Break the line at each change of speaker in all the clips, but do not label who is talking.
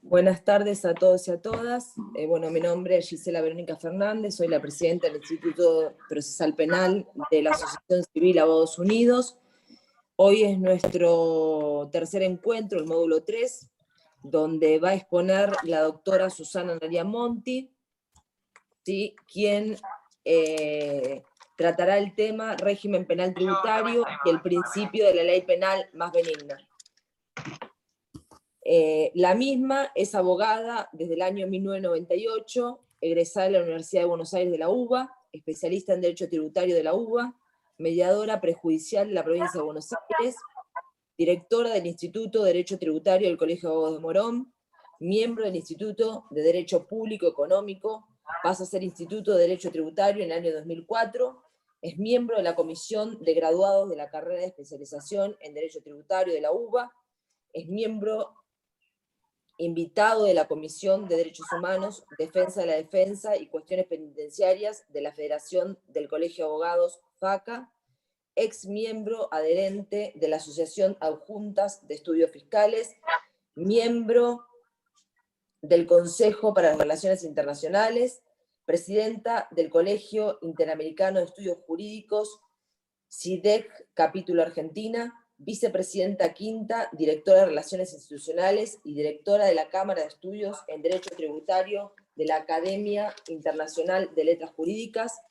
Buenas tardes a todos y a todas. Bueno, mi nombre es Gisela Verónica Fernández, soy la presidenta del Instituto Procesal Penal de la Asociación Civil Abogados Unidos. Hoy es nuestro tercer encuentro, el módulo 3, donde va a exponer la doctora Susana Nariamonti, ¿sí?, quien tratará el tema régimen penal tributario y el principio de la ley penal más benigna. La misma es abogada desde el año 1998, egresada de la Universidad de Buenos Aires de la UBA, especialista en Derecho Tributario de la UBA, mediadora prejudicial de la provincia de Buenos Aires, directora del Instituto de Derecho Tributario del Colegio de Abogados de Morón, miembro del Instituto de Derecho Público Económico, pasa a ser Instituto de Derecho Tributario en el año 2004, es miembro de la Comisión de Graduados de la Carrera de Especialización en Derecho Tributario de la UBA, es miembro invitado de la Comisión de Derechos Humanos, Defensa de la Defensa y Cuestiones Penitenciarias de la Federación del Colegio de Abogados, FACA, ex miembro adherente de la Asociación Adjuntas de Estudios Fiscales, miembro del Consejo para las Relaciones Internacionales, presidenta del Colegio Interamericano de Estudios Jurídicos, CIDEC, capítulo Argentina, vicepresidenta quinta, directora de Relaciones Institucionales y directora de la Cámara de Estudios en Derecho Tributario de la Academia Internacional de Letras Jurídicas,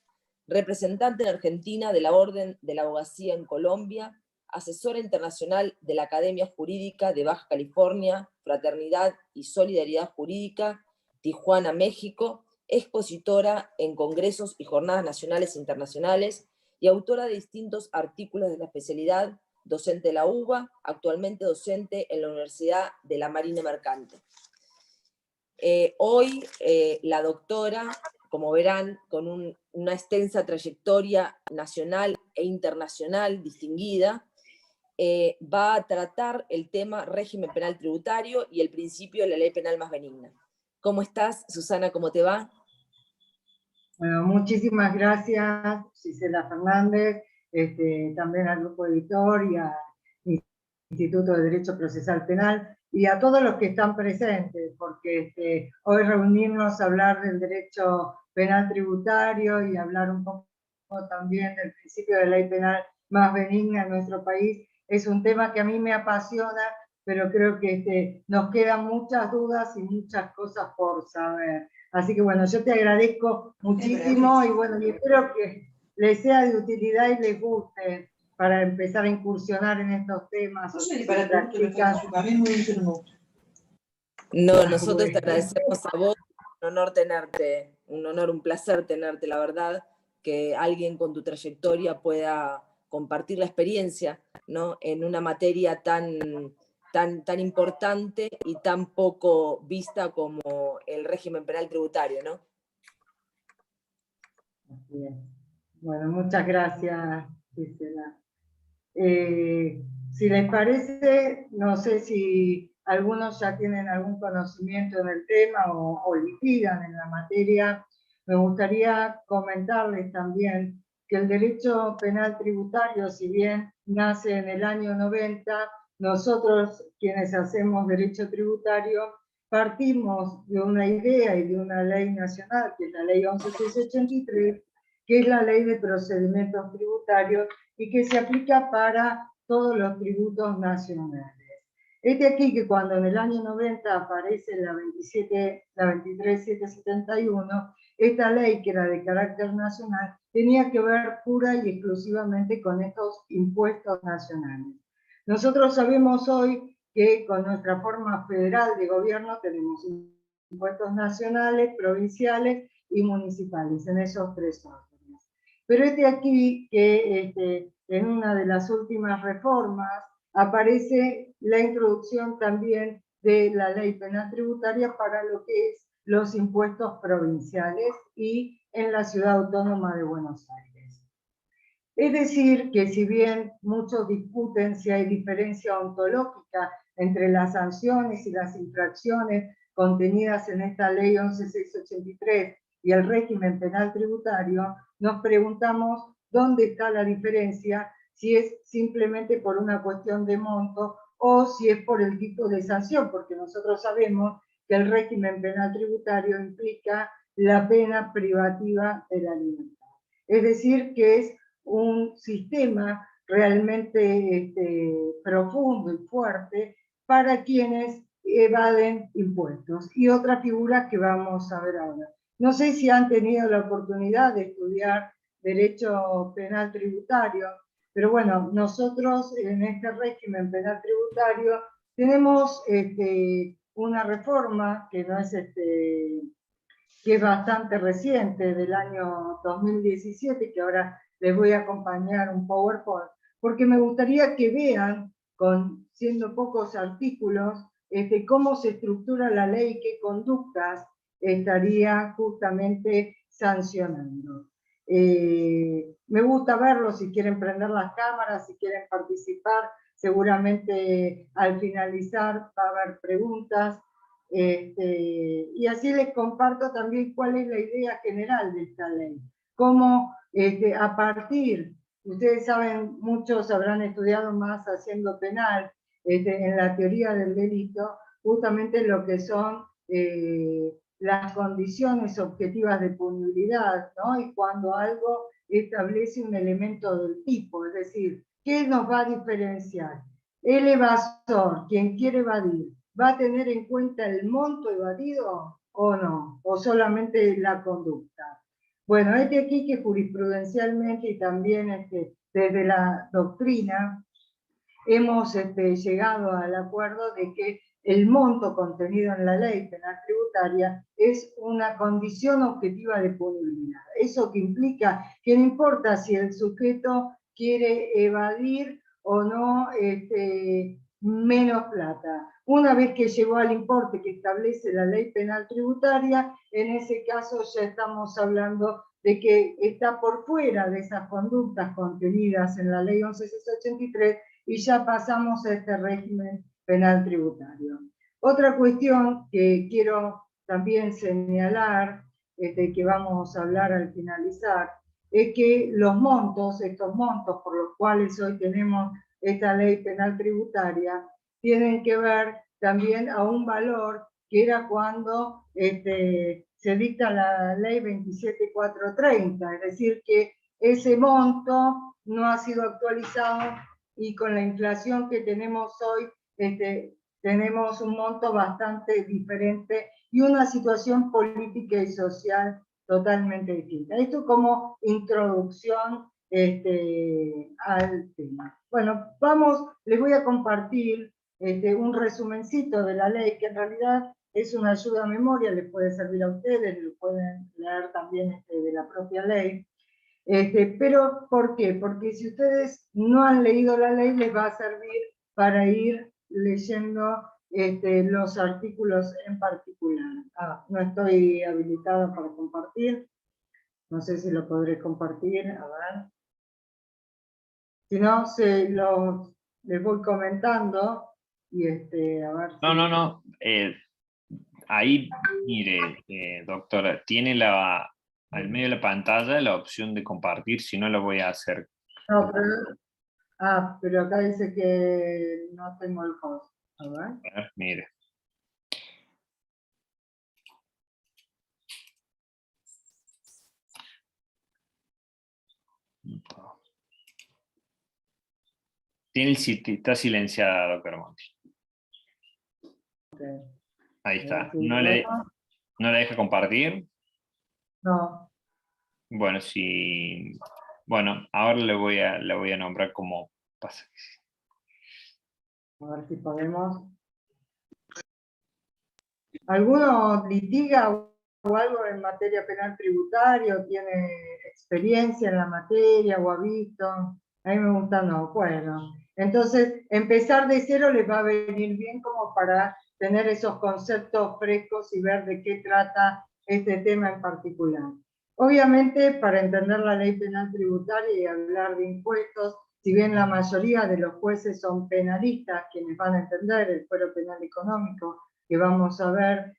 representante en Argentina de la Orden de la Abogacía en Colombia, asesora internacional de la Academia Jurídica de Baja California, Fraternidad y Solidaridad Jurídica, Tijuana, México, expositora en congresos y jornadas nacionales e internacionales, y autora de distintos artículos de la especialidad, docente de la UBA, actualmente docente en la Universidad de la Marina Mercante. Hoy la doctora, como verán, con una extensa trayectoria nacional e internacional distinguida, va a tratar el tema régimen penal tributario y el principio de la ley penal más benigna. ¿Cómo estás, Susana? ¿Cómo te va?
Bueno, muchísimas gracias, Gisela Fernández, también al Grupo Editor y al Instituto de Derecho Procesal Penal, y a todos los que están presentes, porque hoy reunirnos a hablar del derecho penal tributario y hablar un poco también del principio de ley penal más benigna en nuestro país, es un tema que a mí me apasiona, pero creo que nos quedan muchas dudas y muchas cosas por saber. Así que bueno, yo te agradezco muchísimo y bueno, y espero que les sea de utilidad y les guste para empezar a incursionar en estos temas.
No, nosotros te agradecemos a vos, un honor tenerte, un honor, un placer tenerte, la verdad, que alguien con tu trayectoria pueda compartir la experiencia, ¿no?, en una materia tan importante y tan poco vista como el régimen penal tributario, ¿no?
Así es. Bueno, muchas gracias, Gisela. Si les parece, no sé si algunos ya tienen algún conocimiento en el tema o litigan en la materia, me gustaría comentarles también que el derecho penal tributario, si bien nace en el año 90, nosotros quienes hacemos derecho tributario partimos de una idea y de una ley nacional, que es la ley 11.683, que es la ley de procedimientos tributarios y que se aplica para todos los tributos nacionales. Aquí que cuando en el año 90 aparece la 23771, esta ley que era de carácter nacional tenía que ver pura y exclusivamente con estos impuestos nacionales. Nosotros sabemos hoy que con nuestra forma federal de gobierno tenemos impuestos nacionales, provinciales y municipales, en esos tres órdenes. Pero aquí que en una de las últimas reformas aparece la introducción también de la ley penal tributaria para lo que es los impuestos provinciales y en la Ciudad Autónoma de Buenos Aires. Es decir, que si bien muchos discuten si hay diferencia ontológica entre las sanciones y las infracciones contenidas en esta ley 11.683 y el régimen penal tributario, nos preguntamos dónde está la diferencia, si es simplemente por una cuestión de monto o si es por el tipo de sanción, porque nosotros sabemos que el régimen penal tributario implica la pena privativa de la libertad. Es decir, que es un sistema realmente profundo y fuerte para quienes evaden impuestos. Y otra figura que vamos a ver ahora. No sé si han tenido la oportunidad de estudiar derecho penal tributario, pero bueno, nosotros en este régimen penal tributario tenemos una reforma que no es que es bastante reciente, del año 2017, que ahora les voy a acompañar un PowerPoint, porque me gustaría que vean, siendo pocos artículos, cómo se estructura la ley, qué conductas estaría justamente sancionando. Me gusta verlo, si quieren prender las cámaras, si quieren participar, seguramente al finalizar va a haber preguntas. Y así les comparto también cuál es la idea general de esta ley. Cómo a partir, ustedes saben, muchos habrán estudiado más haciendo penal, en la teoría del delito, justamente lo que son las condiciones objetivas de punibilidad, ¿no? Y cuando algo establece un elemento del tipo, es decir, ¿qué nos va a diferenciar? El evasor, quien quiere evadir, ¿va a tener en cuenta el monto evadido o no? ¿O solamente la conducta? Bueno, aquí que jurisprudencialmente y también desde la doctrina hemos llegado al acuerdo de que el monto contenido en la ley penal tributaria es una condición objetiva de punibilidad. Eso que implica que no importa si el sujeto quiere evadir o no menos plata. Una vez que llegó al importe que establece la ley penal tributaria, en ese caso ya estamos hablando de que está por fuera de esas conductas contenidas en la ley 11.683 y ya pasamos a este régimen penal tributario. Otra cuestión que quiero también señalar, que vamos a hablar al finalizar, es que los montos, estos montos por los cuales hoy tenemos esta ley penal tributaria, tienen que ver también a un valor que era cuando se dicta la ley 27.430, es decir, que ese monto no ha sido actualizado y con la inflación que tenemos hoy, tenemos un monto bastante diferente y una situación política y social totalmente distinta. Esto como introducción al tema. Bueno, les voy a compartir un resumencito de la ley, que en realidad es una ayuda a memoria, les puede servir a ustedes, lo pueden leer también de la propia ley. Pero, ¿por qué? Porque si ustedes no han leído la ley, les va a servir para ir leyendo los artículos en particular. No estoy habilitada para compartir. No sé si lo podré compartir. A ver. Si no, les voy comentando. Y a ver si...
No. Ahí, mire, doctora, tiene al medio de la pantalla la opción de compartir, si no lo voy a hacer.
No, pero acá dice que no tengo el host. A ver.
Mire. Está silenciada, doctor Monti.
Okay.
Ahí está. ¿No le deja compartir?
No.
Bueno, bueno, ahora le voy a nombrar como pasa.
A ver si podemos. ¿Alguno litiga o algo en materia penal tributaria, o tiene experiencia en la materia o ha visto? A mí me gusta no. Bueno, entonces empezar de cero les va a venir bien como para tener esos conceptos frescos y ver de qué trata este tema en particular. Obviamente, para entender la ley penal tributaria y hablar de impuestos, si bien la mayoría de los jueces son penalistas, quienes van a entender el fuero penal económico que vamos a ver,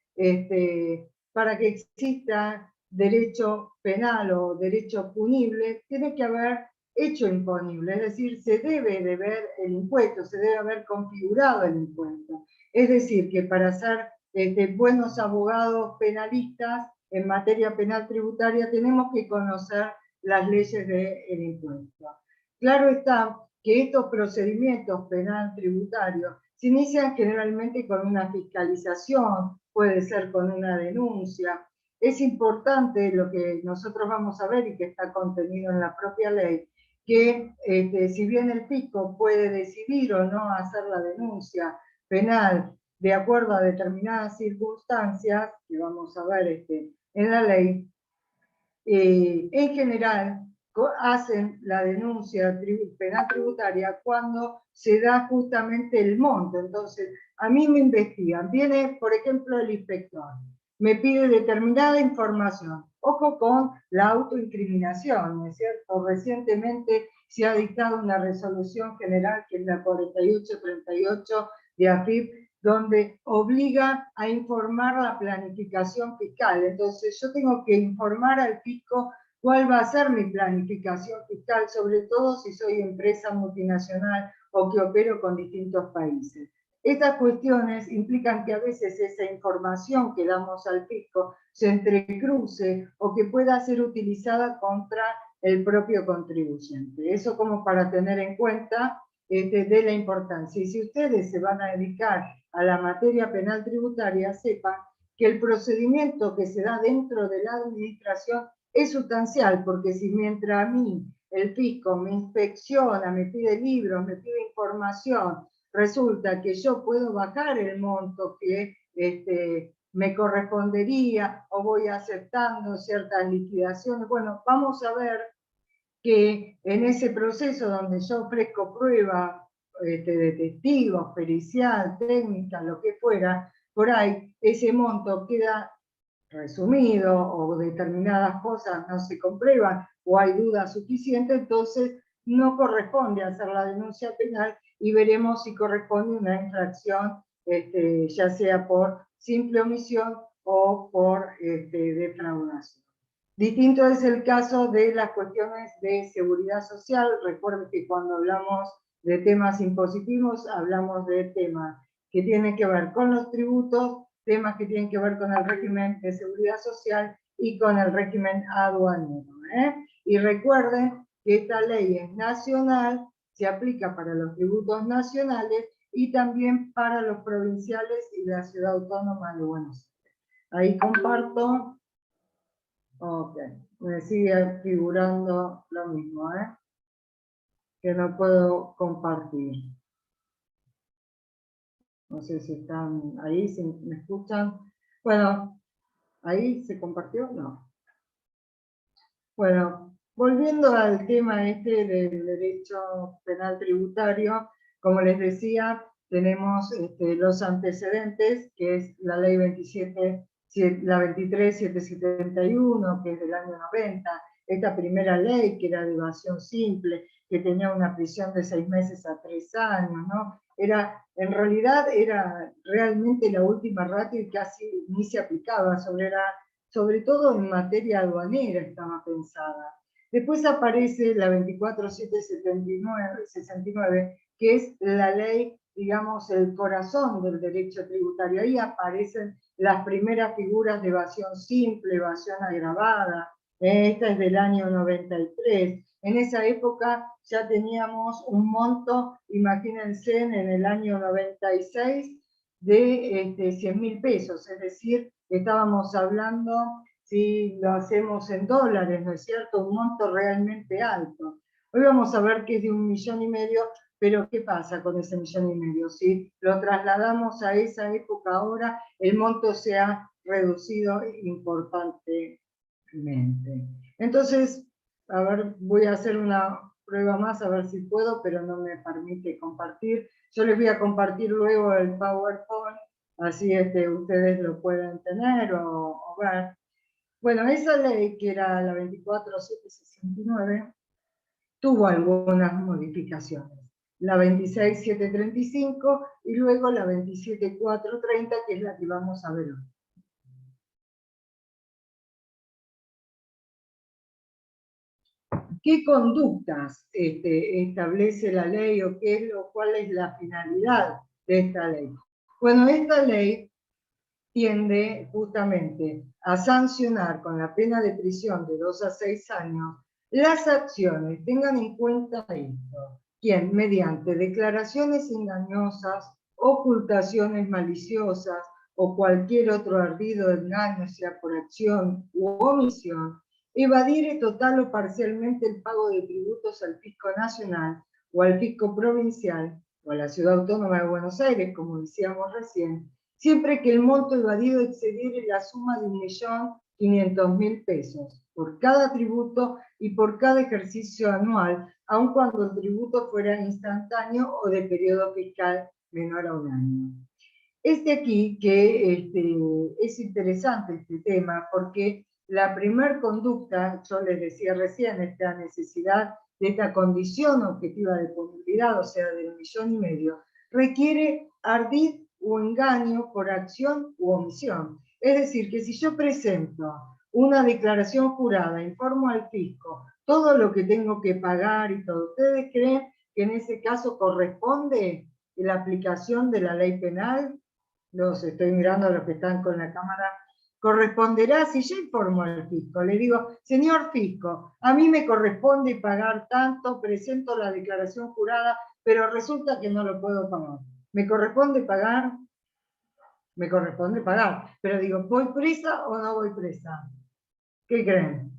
para que exista derecho penal o derecho punible, tiene que haber hecho imponible, es decir, se debe de ver el impuesto, se debe haber configurado el impuesto. Es decir, que para ser buenos abogados penalistas en materia penal tributaria, tenemos que conocer las leyes del impuesto. Claro está que estos procedimientos penal tributarios se inician generalmente con una fiscalización, puede ser con una denuncia. Es importante lo que nosotros vamos a ver y que está contenido en la propia ley, que si bien el fisco puede decidir o no hacer la denuncia penal de acuerdo a determinadas circunstancias, que vamos a ver en la ley, en general hacen la denuncia penal tributaria cuando se da justamente el monto. Entonces, a mí me investigan, viene, por ejemplo, el inspector, me pide determinada información. Ojo con la autoincriminación, ¿no es cierto? Recientemente se ha dictado una resolución general, que es la 4838 de AFIP, donde obliga a informar la planificación fiscal. Entonces, yo tengo que informar al fisco cuál va a ser mi planificación fiscal, sobre todo si soy empresa multinacional o que opero con distintos países. Estas cuestiones implican que a veces esa información que damos al fisco se entrecruce o que pueda ser utilizada contra el propio contribuyente. Eso como para tener en cuenta de la importancia. Y si ustedes se van a dedicar a la materia penal tributaria, sepan que el procedimiento que se da dentro de la administración es sustancial, porque si mientras a mí el fisco me inspecciona, me pide libros, me pide información, resulta que yo puedo bajar el monto que me correspondería o voy aceptando ciertas liquidaciones. Bueno, vamos a ver que en ese proceso donde yo ofrezco prueba de testigos, pericial, técnica, lo que fuera, por ahí ese monto queda resumido o determinadas cosas no se comprueban o hay duda suficiente, entonces no corresponde hacer la denuncia penal y veremos si corresponde una infracción, ya sea por simple omisión o por defraudación. Distinto es el caso de las cuestiones de seguridad social. Recuerden que cuando hablamos de temas impositivos, hablamos de temas que tienen que ver con los tributos, temas que tienen que ver con el régimen de seguridad social y con el régimen aduanero. Y recuerden que esta ley es nacional, se aplica para los tributos nacionales y también para los provinciales y la Ciudad Autónoma de Buenos Aires. Ahí comparto. Ok, me sigue figurando lo mismo, que no puedo compartir. No sé si están ahí, si me escuchan. Bueno, ¿ahí se compartió? No. Bueno, volviendo al tema del derecho penal tributario, como les decía, tenemos los antecedentes, que es la ley 23771, que es del año 90, esta primera ley que era de evasión simple, que tenía una prisión de 6 meses a 3 años, ¿no? En realidad era realmente la última ratio y casi ni se aplicaba, sobre todo en materia aduanera estaba pensada. Después aparece la 24769, que es la ley, digamos, el corazón del derecho tributario. Ahí aparecen las primeras figuras de evasión simple, evasión agravada. Esta es del año 93. En esa época ya teníamos un monto, imagínense, en el año 96, de 100.000 pesos, es decir, estábamos hablando, si lo hacemos en dólares, ¿no es cierto?, un monto realmente alto. Hoy vamos a ver que es de 1,5 millones, pero ¿qué pasa con ese 1,5 millones? Si lo trasladamos a esa época ahora, el monto se ha reducido importantemente. Entonces, a ver, voy a hacer una prueba más, a ver si puedo, pero no me permite compartir. Yo les voy a compartir luego el PowerPoint, así ustedes lo pueden tener o ver. Bueno, esa ley, que era la 24769, tuvo algunas modificaciones. La 26735 y luego la 27430, que es la que vamos a ver hoy. ¿Qué conductas establece la ley o cuál es la finalidad de esta ley? Bueno, esta ley tiende justamente a sancionar con la pena de prisión de 2 a 6 años las acciones. Tengan en cuenta esto. ¿Quién? Mediante declaraciones engañosas, ocultaciones maliciosas o cualquier otro ardido engaño, sea por acción u omisión, evadir total o parcialmente el pago de tributos al fisco nacional o al fisco provincial o a la Ciudad Autónoma de Buenos Aires, como decíamos recién, siempre que el monto evadido excediera la suma de 1.500.000 pesos por cada tributo y por cada ejercicio anual, aun cuando el tributo fuera instantáneo o de periodo fiscal menor a un año. Aquí que es interesante este tema, porque la primer conducta, yo les decía recién, esta necesidad de esta condición objetiva de punibilidad, o sea, del 1,5 millones, requiere ardid o engaño por acción u omisión. Es decir, que si yo presento una declaración jurada, informo al fisco todo lo que tengo que pagar y todo, ¿ustedes creen que en ese caso corresponde la aplicación de la ley penal? Los estoy mirando a los que están con la cámara. Corresponderá, si yo informo al fisco, le digo, señor fisco, a mí me corresponde pagar tanto, presento la declaración jurada, pero resulta que no lo puedo pagar. ¿Me corresponde pagar? Me corresponde pagar. Pero digo, ¿voy presa o no voy presa? ¿Qué creen?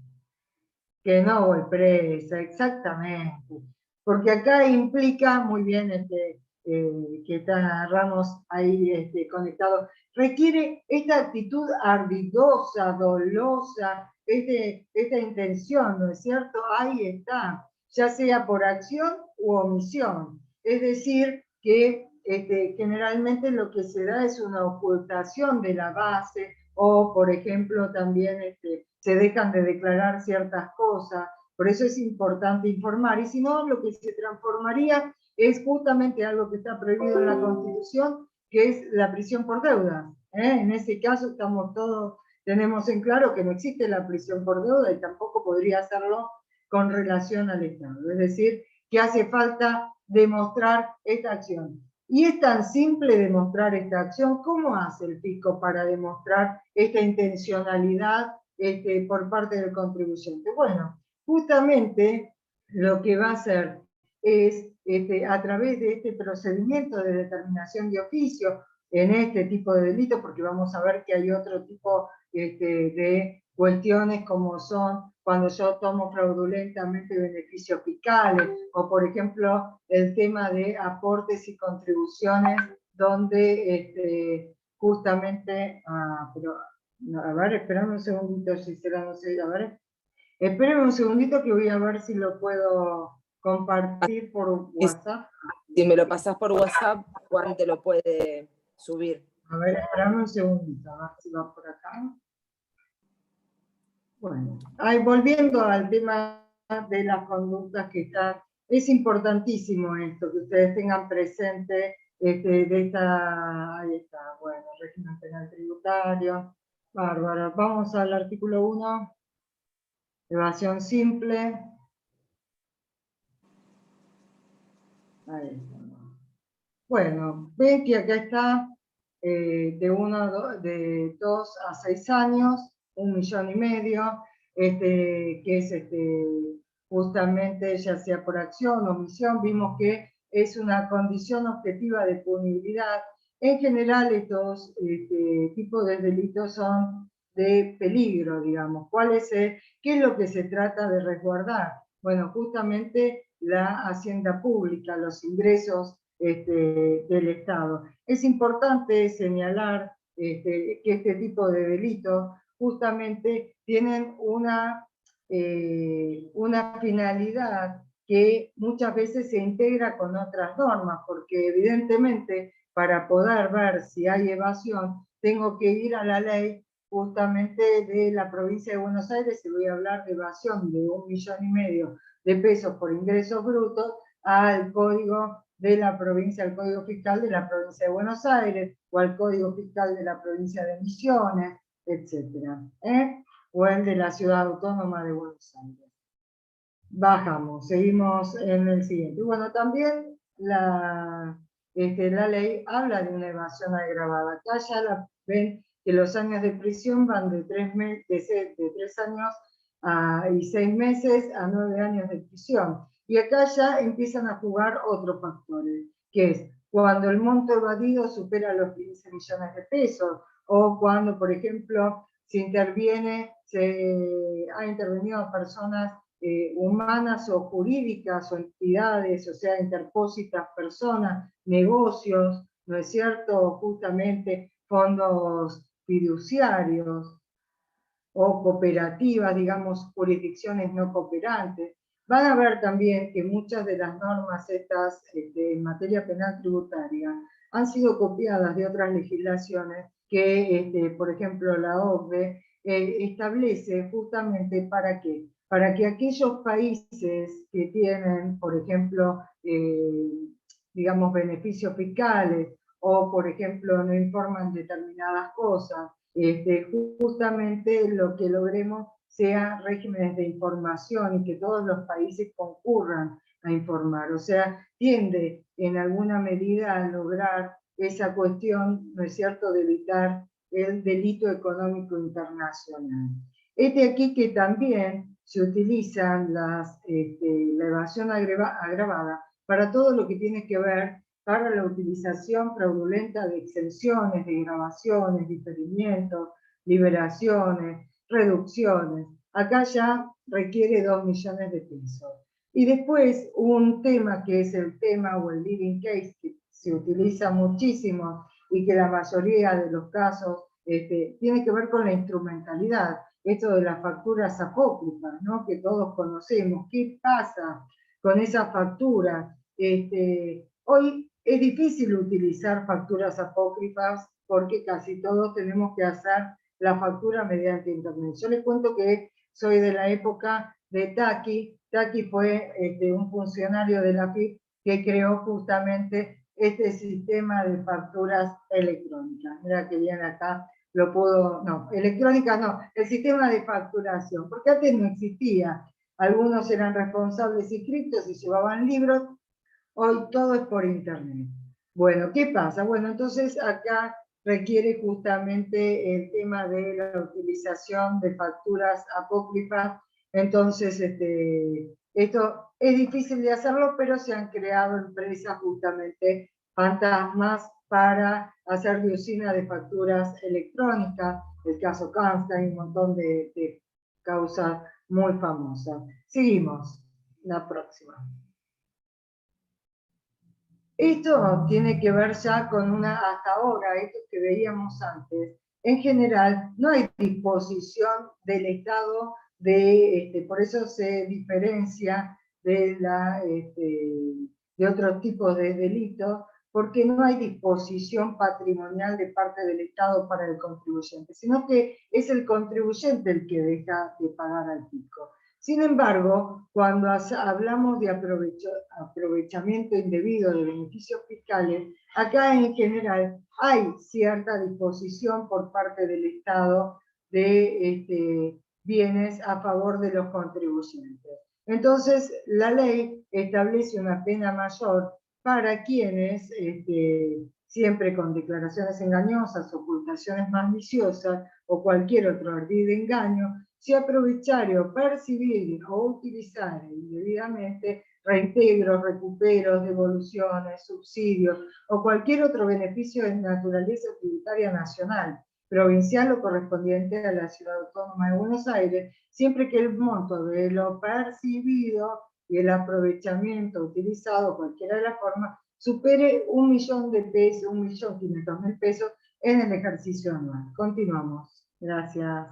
Que no voy presa, exactamente. Porque acá implica, muy bien, que está Ramos ahí conectado, requiere esta actitud ardidosa, dolosa, esta intención, ¿no es cierto? Ahí está, ya sea por acción u omisión. Es decir, que generalmente lo que se da es una ocultación de la base, o por ejemplo también se dejan de declarar ciertas cosas. Por eso es importante informar, y si no, lo que se transformaría es justamente algo que está prohibido en la Constitución, que es la prisión por deuda. En ese caso tenemos en claro que no existe la prisión por deuda y tampoco podría hacerlo con relación al Estado. Es decir, que hace falta demostrar esta acción. Y es tan simple demostrar esta acción. ¿Cómo hace el fisco para demostrar esta intencionalidad por parte del contribuyente? Bueno, justamente lo que va a hacer es, a través de este procedimiento de determinación de oficio en este tipo de delitos, porque vamos a ver que hay otro tipo de cuestiones como son cuando yo tomo fraudulentamente beneficios fiscales, o por ejemplo el tema de aportes y contribuciones, donde justamente, a ver, esperame un segundito, Gisela, no sé, a ver, espérenme un segundito que voy a ver si lo puedo compartir por WhatsApp.
Si me lo pasás por WhatsApp, Juan te lo puede subir.
A ver, esperame un segundito, a ver si va por acá. Bueno, volviendo al tema de las conductas que están, es importantísimo esto, que ustedes tengan presente ahí está, bueno, régimen penal tributario, bárbaro. Vamos al artículo 1, evasión simple. Ahí está. Bueno, ven que acá está de 2 a 6 años, 1,5 millones, que es justamente ya sea por acción o omisión. Vimos que es una condición objetiva de punibilidad. En general estos tipos de delitos son de peligro, digamos. ¿Qué es lo que se trata de resguardar? Bueno, justamente la hacienda pública, los ingresos del Estado. Es importante señalar que este tipo de delitos justamente tienen una finalidad que muchas veces se integra con otras normas, porque evidentemente para poder ver si hay evasión, tengo que ir a la ley justamente de la provincia de Buenos Aires, y voy a hablar de evasión de 1,5 millones de pesos por ingresos brutos, al código de la provincia, al Código Fiscal de la provincia de Buenos Aires, o al Código Fiscal de la provincia de Misiones, etc. O el de la Ciudad Autónoma de Buenos Aires. Bajamos, seguimos en el siguiente. Bueno, también la ley habla de una evasión agravada. Acá ya ven que los años de prisión van de 3 años y 6 meses a 9 años de prisión. Y acá ya empiezan a jugar otros factores, que es cuando el monto evadido supera los 15 millones de pesos, o cuando, por ejemplo, ha intervenido a personas humanas o jurídicas o entidades, o sea, interpósitas personas, negocios, ¿no es cierto? Justamente fondos fiduciarios o cooperativas, digamos, jurisdicciones no cooperantes. Van a ver también que muchas de las normas estas en materia penal tributaria han sido copiadas de otras legislaciones que, por ejemplo, la OCDE establece justamente para qué. Para que aquellos países que tienen, por ejemplo, digamos, beneficios fiscales o, por ejemplo, no informan determinadas cosas, justamente lo que logremos sea regímenes de información y que todos los países concurran a informar. O sea, tiende en alguna medida a lograr esa cuestión, ¿no es cierto?, de evitar el delito económico internacional. Aquí que también se utilizan la evasión agravada para todo lo que tiene que ver para la utilización fraudulenta de exenciones, de grabaciones, diferimientos, liberaciones, reducciones. Acá ya requiere 2 millones de pesos. Y después un tema que es el tema o el leading case que se utiliza muchísimo y que la mayoría de los casos tiene que ver con la instrumentalidad. Esto de las facturas apócrifas, ¿no?, que todos conocemos. ¿Qué pasa con esas facturas? Hoy es difícil utilizar facturas apócrifas porque casi todos tenemos que hacer la factura mediante internet. Yo les cuento que soy de la época de Taqui. Taqui fue un funcionario de la AFIP que creó justamente este sistema de facturas electrónicas. Mira que bien acá lo puedo, no, electrónicas no, el sistema de facturación, porque antes no existía. Algunos eran responsables inscriptos y llevaban libros. Hoy todo es por internet. Bueno, ¿qué pasa? Bueno, entonces acá requiere justamente el tema de la utilización de facturas apócrifas. Entonces, esto es difícil de hacerlo, pero se han creado empresas justamente fantasmas para hacer de usina de facturas electrónicas. El caso Kansstein, un montón de causas muy famosas. Seguimos. La próxima. Esto tiene que ver ya con hasta ahora, esto que veíamos antes. En general, no hay disposición del Estado por eso se diferencia de otros tipos de delitos, porque no hay disposición patrimonial de parte del Estado para el contribuyente, sino que es el contribuyente el que deja de pagar al fisco. Sin embargo, cuando hablamos de aprovechamiento indebido de beneficios fiscales, acá en general hay cierta disposición por parte del Estado de bienes a favor de los contribuyentes. Entonces, la ley establece una pena mayor para quienes, siempre con declaraciones engañosas, ocultaciones maliciosas o cualquier otro ardid de engaño, si aprovecharon, percibir o utilizar indebidamente reintegros, recuperos, devoluciones, subsidios o cualquier otro beneficio de naturaleza tributaria nacional, provincial o correspondiente a la Ciudad Autónoma de Buenos Aires, siempre que el monto de lo percibido y el aprovechamiento utilizado, cualquiera de las formas, supere 1 millón de pesos, 1.500.000 pesos en el ejercicio anual. Continuamos. Gracias.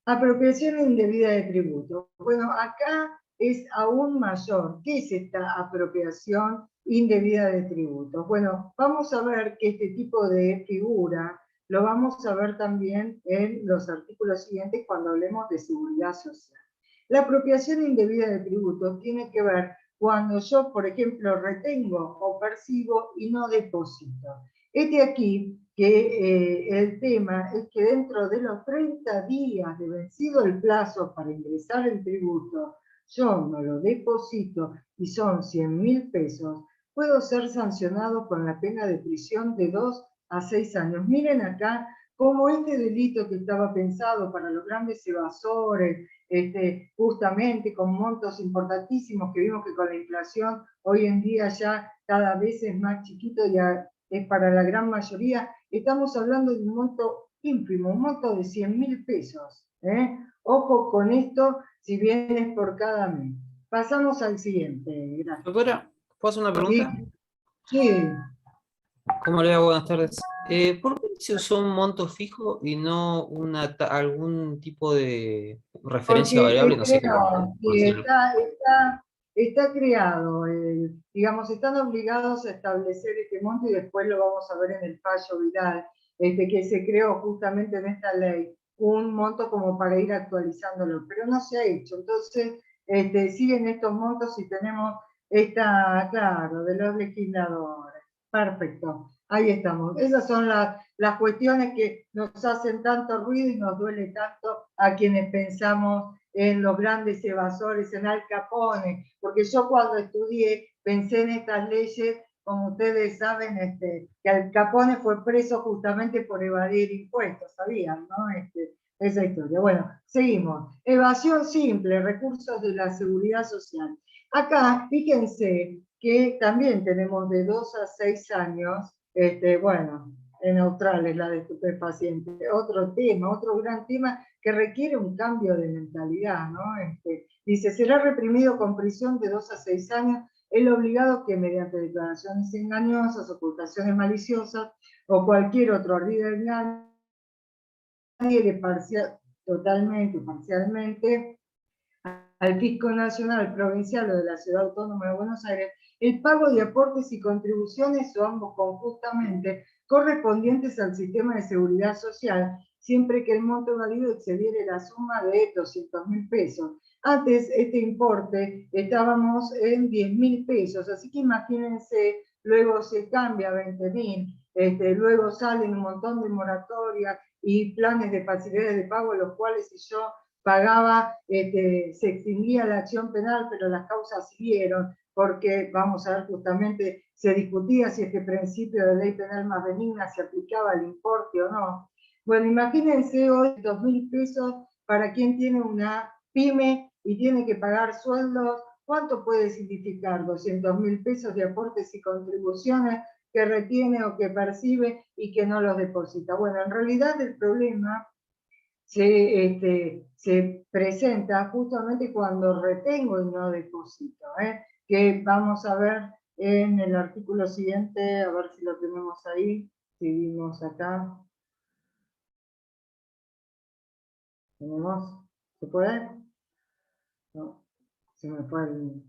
Apropiación indebida de tributo. Bueno, acá es aún mayor. ¿Qué es esta apropiación indebida de tributos? Bueno, vamos a ver que este tipo de figura lo vamos a ver también en los artículos siguientes cuando hablemos de seguridad social. La apropiación indebida de tributos tiene que ver cuando yo, por ejemplo, retengo o percibo y no deposito. Aquí que el tema es que dentro de los 30 días de vencido el plazo para ingresar el tributo, yo no lo deposito y son 100.000 pesos, puedo ser sancionado con la pena de prisión de 2 a 6 años. Miren acá cómo este delito que estaba pensado para los grandes evasores, justamente con montos importantísimos, que vimos que con la inflación hoy en día ya cada vez es más chiquito y es para la gran mayoría, estamos hablando de un monto ínfimo, un monto de 100.000 pesos. Ojo con esto, si bien es por cada mes. Pasamos al siguiente. Gracias.
Doctora, ¿puedo hacer una pregunta?
Sí.
¿Cómo le va? Buenas tardes. ¿Por qué se usó un monto fijo y no algún tipo de referencia
Porque
variable? No sé
no,
cómo
sí,
decirlo.
está creado, digamos, están obligados a establecer este monto y después lo vamos a ver en el fallo Vidal, que se creó justamente en esta ley, un monto como para ir actualizándolo, pero no se ha hecho. Entonces, siguen estos montos y tenemos claro, de los legisladores. Perfecto, ahí estamos. Esas son las cuestiones que nos hacen tanto ruido y nos duele tanto a quienes pensamos en los grandes evasores, en Al Capone, porque yo cuando estudié pensé en estas leyes, como ustedes saben, que Al Capone fue preso justamente por evadir impuestos, ¿sabían, no? Esa historia. Bueno, seguimos. Evasión simple, recursos de la seguridad social. Acá, fíjense que también tenemos de 2 a 6 años, bueno, en neutrales la de estupefacientes, otro tema, otro gran tema que requiere un cambio de mentalidad, ¿no? Dice, será reprimido con prisión de 2 a 6 años el obligado que mediante declaraciones engañosas, ocultaciones maliciosas o cualquier otro ardid engaño, totalmente o parcialmente, al Fisco Nacional, Provincial o de la Ciudad Autónoma de Buenos Aires, el pago de aportes y contribuciones o ambos conjuntamente correspondientes al sistema de seguridad social, siempre que el monto válido excediere la suma de 200.000 pesos. Antes, este importe estábamos en 10.000 pesos, así que imagínense, luego se cambia a 20.000, luego salen un montón de moratorias y planes de facilidades de pago, los cuales si yo pagaba, se extinguía la acción penal, pero las causas siguieron, porque, vamos a ver, justamente se discutía si este principio de ley penal más benigna se aplicaba al importe o no. Bueno, imagínense hoy 2.000 pesos para quien tiene una pyme y tiene que pagar sueldos. ¿Cuánto puede significar 200.000 pesos de aportes y contribuciones que retiene o que percibe y que no los deposita? Bueno, en realidad el problema se presenta justamente cuando retengo y no deposito, que vamos a ver en el artículo siguiente, a ver si lo tenemos ahí, seguimos acá. ¿Tenemos? ¿Se puede? No, se me fue el...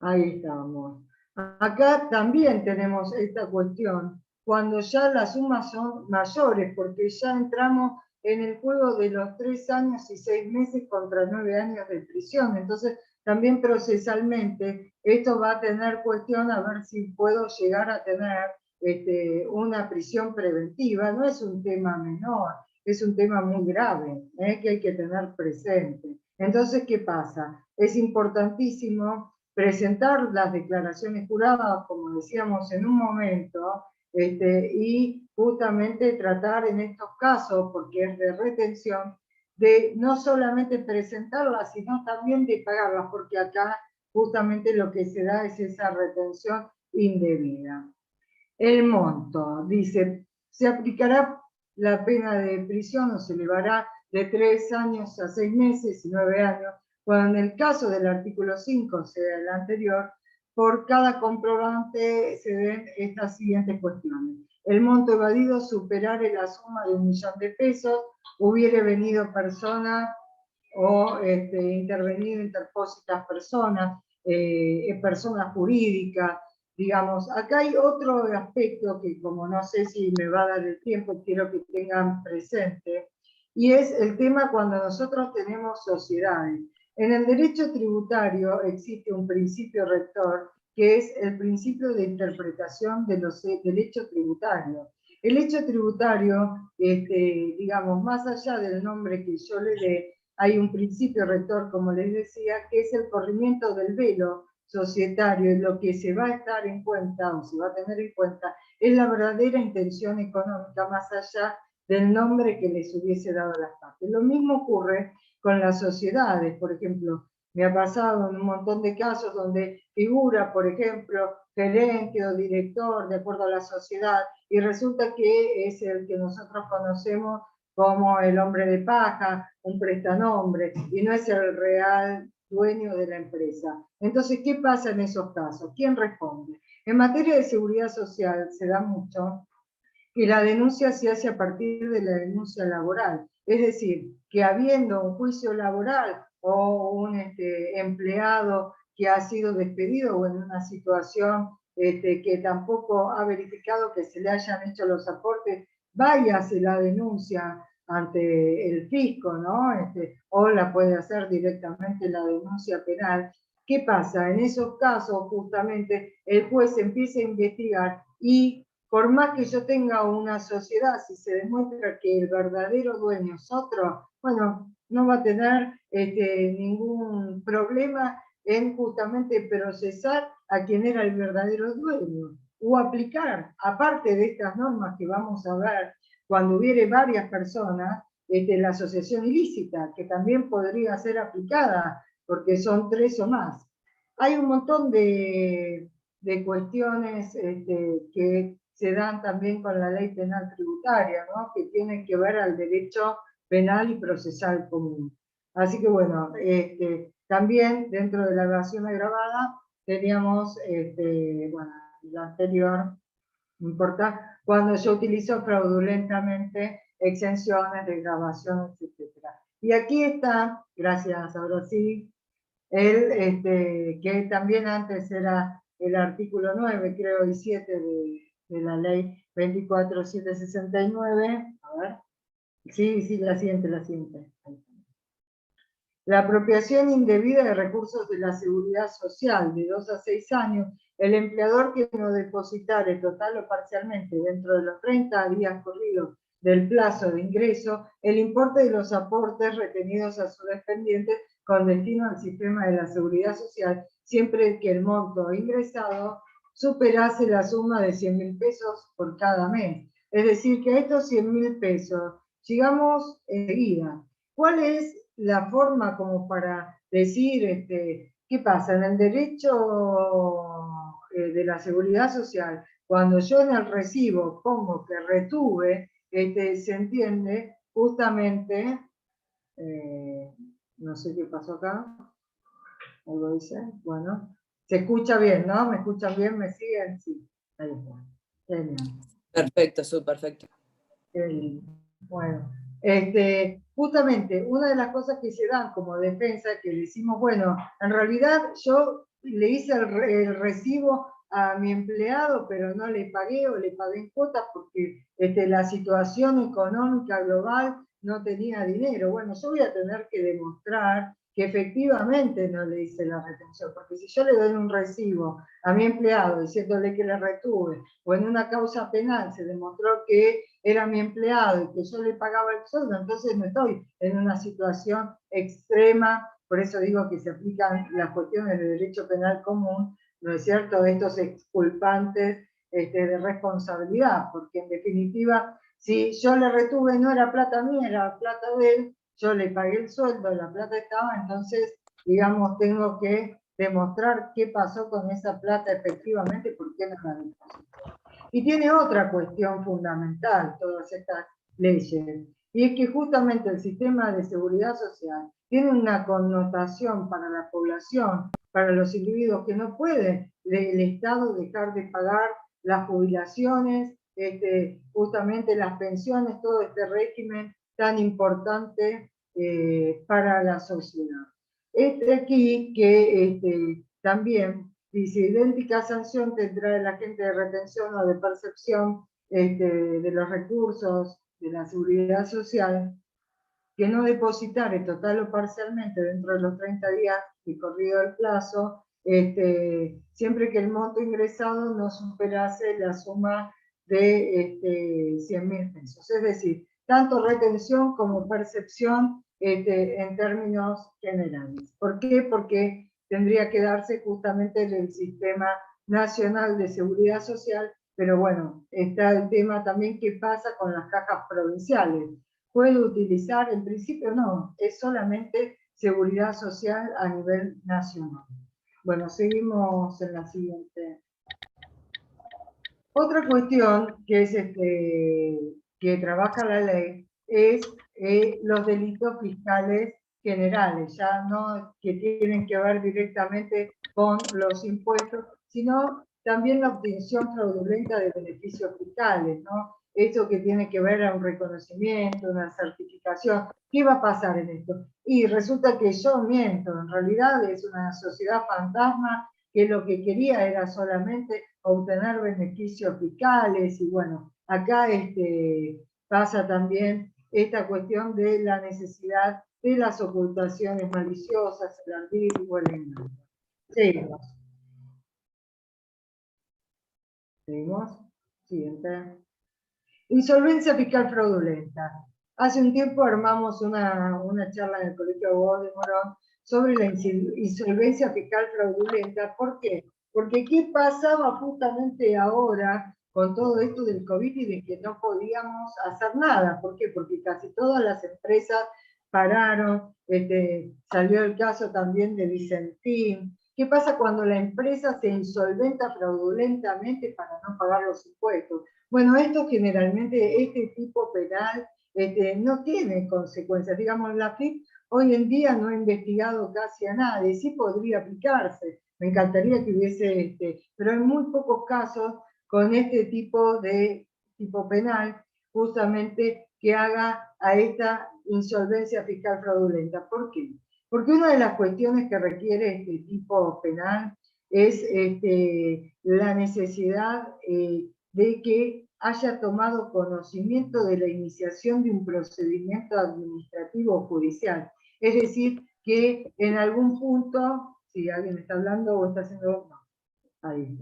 Ahí estamos. Acá también tenemos esta cuestión, cuando ya las sumas son mayores, porque ya entramos en el juego de los 3 años y 6 meses contra 9 años de prisión. Entonces, también procesalmente, esto va a tener cuestión a ver si puedo llegar a tener una prisión preventiva. No es un tema menor, es un tema muy grave, que hay que tener presente. Entonces, ¿qué pasa? Es importantísimo presentar las declaraciones juradas, como decíamos en un momento, y justamente tratar en estos casos, porque es de retención, de no solamente presentarlas, sino también de pagarlas, porque acá justamente lo que se da es esa retención indebida. El monto, dice, se aplicará la pena de prisión o se elevará de 3 años a 6 meses y 9 años, cuando en el caso del artículo 5, sea el anterior, por cada comprobante se den estas siguientes cuestiones. El monto evadido superare la suma de 1.000.000 de pesos, hubiere venido persona o intervenido interpósitas personas, personas jurídicas, digamos. Acá hay otro aspecto que, como no sé si me va a dar el tiempo, quiero que tengan presente, y es el tema cuando nosotros tenemos sociedades. En el derecho tributario existe un principio rector que es el principio de interpretación del hecho tributario. El hecho tributario, digamos, más allá del nombre que yo le dé, hay un principio rector, como les decía, que es el corrimiento del velo societario, y lo que se va a estar en cuenta, o se va a tener en cuenta, es la verdadera intención económica, más allá del nombre que les hubiese dado a las partes. Lo mismo ocurre con las sociedades, por ejemplo, me ha pasado en un montón de casos donde figura, por ejemplo, gerente o director de acuerdo a la sociedad, y resulta que es el que nosotros conocemos como el hombre de paja, un prestanombre, y no es el real dueño de la empresa. Entonces, ¿qué pasa en esos casos? ¿Quién responde? En materia de seguridad social se da mucho que la denuncia se hace a partir de la denuncia laboral. Es decir, que habiendo un juicio laboral o un empleado que ha sido despedido o en una situación que tampoco ha verificado que se le hayan hecho los aportes, vaya a hacer la denuncia ante el fisco, ¿no? O la puede hacer directamente la denuncia penal. ¿Qué pasa? En esos casos, justamente, el juez empieza a investigar y por más que yo tenga una sociedad, si se demuestra que el verdadero dueño es otro, bueno, no va a tener ningún problema en justamente procesar a quien era el verdadero dueño, o aplicar, aparte de estas normas que vamos a ver cuando hubiere varias personas, la asociación ilícita, que también podría ser aplicada, porque son 3 o más. Hay un montón de cuestiones que se dan también con la ley penal tributaria, ¿no? Que tienen que ver al derecho penal y procesal común. Así que bueno, también dentro de la evasión agravada teníamos, bueno, la anterior, no importa, cuando se utilizó fraudulentamente exenciones, desgravaciones, etc. Y aquí está, gracias, ahora sí, que también antes era el artículo 9, creo, y 7 de la ley 24.769. A ver. Sí, la siguiente. La apropiación indebida de recursos de la seguridad social de 2 a 6 años, el empleador que no depositare total o parcialmente dentro de los 30 días corridos del plazo de ingreso el importe de los aportes retenidos a su dependiente con destino al sistema de la seguridad social, siempre que el monto ingresado superase la suma de 100.000 pesos por cada mes. Es decir, que a estos 100.000 pesos llegamos enseguida. ¿Cuál es la forma como para decir qué pasa? En el derecho de la seguridad social, cuando yo en el recibo pongo que retuve, se entiende justamente, no sé qué pasó acá, algo dice, bueno, se escucha bien, ¿no? ¿Me escuchan bien? ¿Me siguen? Sí, ahí está. Genial.
Perfecto, súper perfecto.
Bueno, justamente una de las cosas que se dan como defensa, que decimos, bueno, en realidad yo le hice el recibo a mi empleado, pero no le pagué o le pagué en cuotas porque la situación económica global no tenía dinero. Bueno, yo voy a tener que demostrar que efectivamente no le hice la retención, porque si yo le doy un recibo a mi empleado diciéndole que le retuve, o en una causa penal se demostró que era mi empleado y que yo le pagaba el sueldo, entonces no estoy en una situación extrema, por eso digo que se aplican las cuestiones de derecho penal común, ¿no es cierto?, de estos exculpantes de responsabilidad, porque en definitiva, si yo le retuve no era plata mía, era plata de él, yo le pagué el sueldo, la plata estaba, entonces, digamos, tengo que demostrar qué pasó con esa plata efectivamente, por qué no la deposité. Y tiene otra cuestión fundamental, todas estas leyes, y es que justamente el sistema de seguridad social tiene una connotación para la población, para los individuos, que no puede el Estado dejar de pagar las jubilaciones, justamente las pensiones, todo este régimen tan importante para la sociedad. Aquí que también dice, idéntica sanción tendrá el agente de retención o de percepción de los recursos de la seguridad social que no depositare total o parcialmente dentro de los 30 días y corrido el plazo, siempre que el monto ingresado no superase la suma de 100.000 pesos. Es decir, tanto retención como percepción en términos generales. ¿Por qué? Porque tendría que darse justamente en el Sistema Nacional de Seguridad Social, pero bueno, está el tema también qué pasa con las cajas provinciales. ¿Puede utilizar? En principio no, es solamente seguridad social a nivel nacional. Bueno, seguimos en la siguiente. Otra cuestión que es que trabaja la ley es los delitos fiscales generales, ya no que tienen que ver directamente con los impuestos, sino también la obtención fraudulenta de beneficios fiscales, ¿no? Esto que tiene que ver a un reconocimiento, una certificación. ¿Qué va a pasar en esto? Y resulta que yo miento, en realidad es una sociedad fantasma que lo que quería era solamente obtener beneficios fiscales, y bueno, acá pasa también esta cuestión de la necesidad de las ocultaciones maliciosas, el ambiguo, el engaño. Seguimos. Seguimos. Siguiente. Insolvencia fiscal fraudulenta. Hace un tiempo armamos una charla en el Colegio de Abogados de Morón sobre la insolvencia fiscal fraudulenta. ¿Por qué? Porque ¿qué pasaba justamente ahora con todo esto del COVID y de que no podíamos hacer nada? ¿Por qué? Porque casi todas las empresas pararon, salió el caso también de Vicentín. ¿Qué pasa cuando la empresa se insolventa fraudulentamente para no pagar los impuestos? Bueno, esto generalmente, este tipo penal, no tiene consecuencias. Digamos, la FIP hoy en día no ha investigado casi a nadie, sí podría aplicarse, me encantaría que hubiese, pero en muy pocos casos con este tipo de tipo penal, justamente que haga a esta insolvencia fiscal fraudulenta. ¿Por qué? Porque una de las cuestiones que requiere este tipo penal es la necesidad de que haya tomado conocimiento de la iniciación de un procedimiento administrativo o judicial. Es decir, que en algún punto, si alguien está hablando o está haciendo... No, ahí.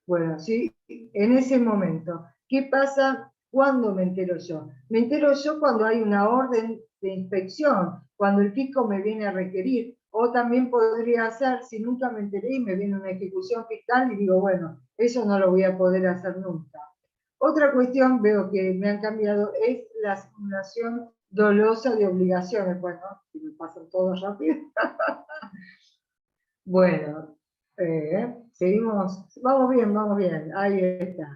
Bueno, sí, en ese momento, ¿qué pasa? ¿Cuándo me entero yo? Me entero yo cuando hay una orden de inspección, cuando el fisco me viene a requerir, o también podría ser, si nunca me enteré y me viene una ejecución fiscal y digo, bueno, eso no lo voy a poder hacer nunca. Otra cuestión, veo que me han cambiado, es la simulación dolosa de obligaciones. Bueno, si me pasan todos rápido. Bueno, seguimos, vamos bien, ahí está.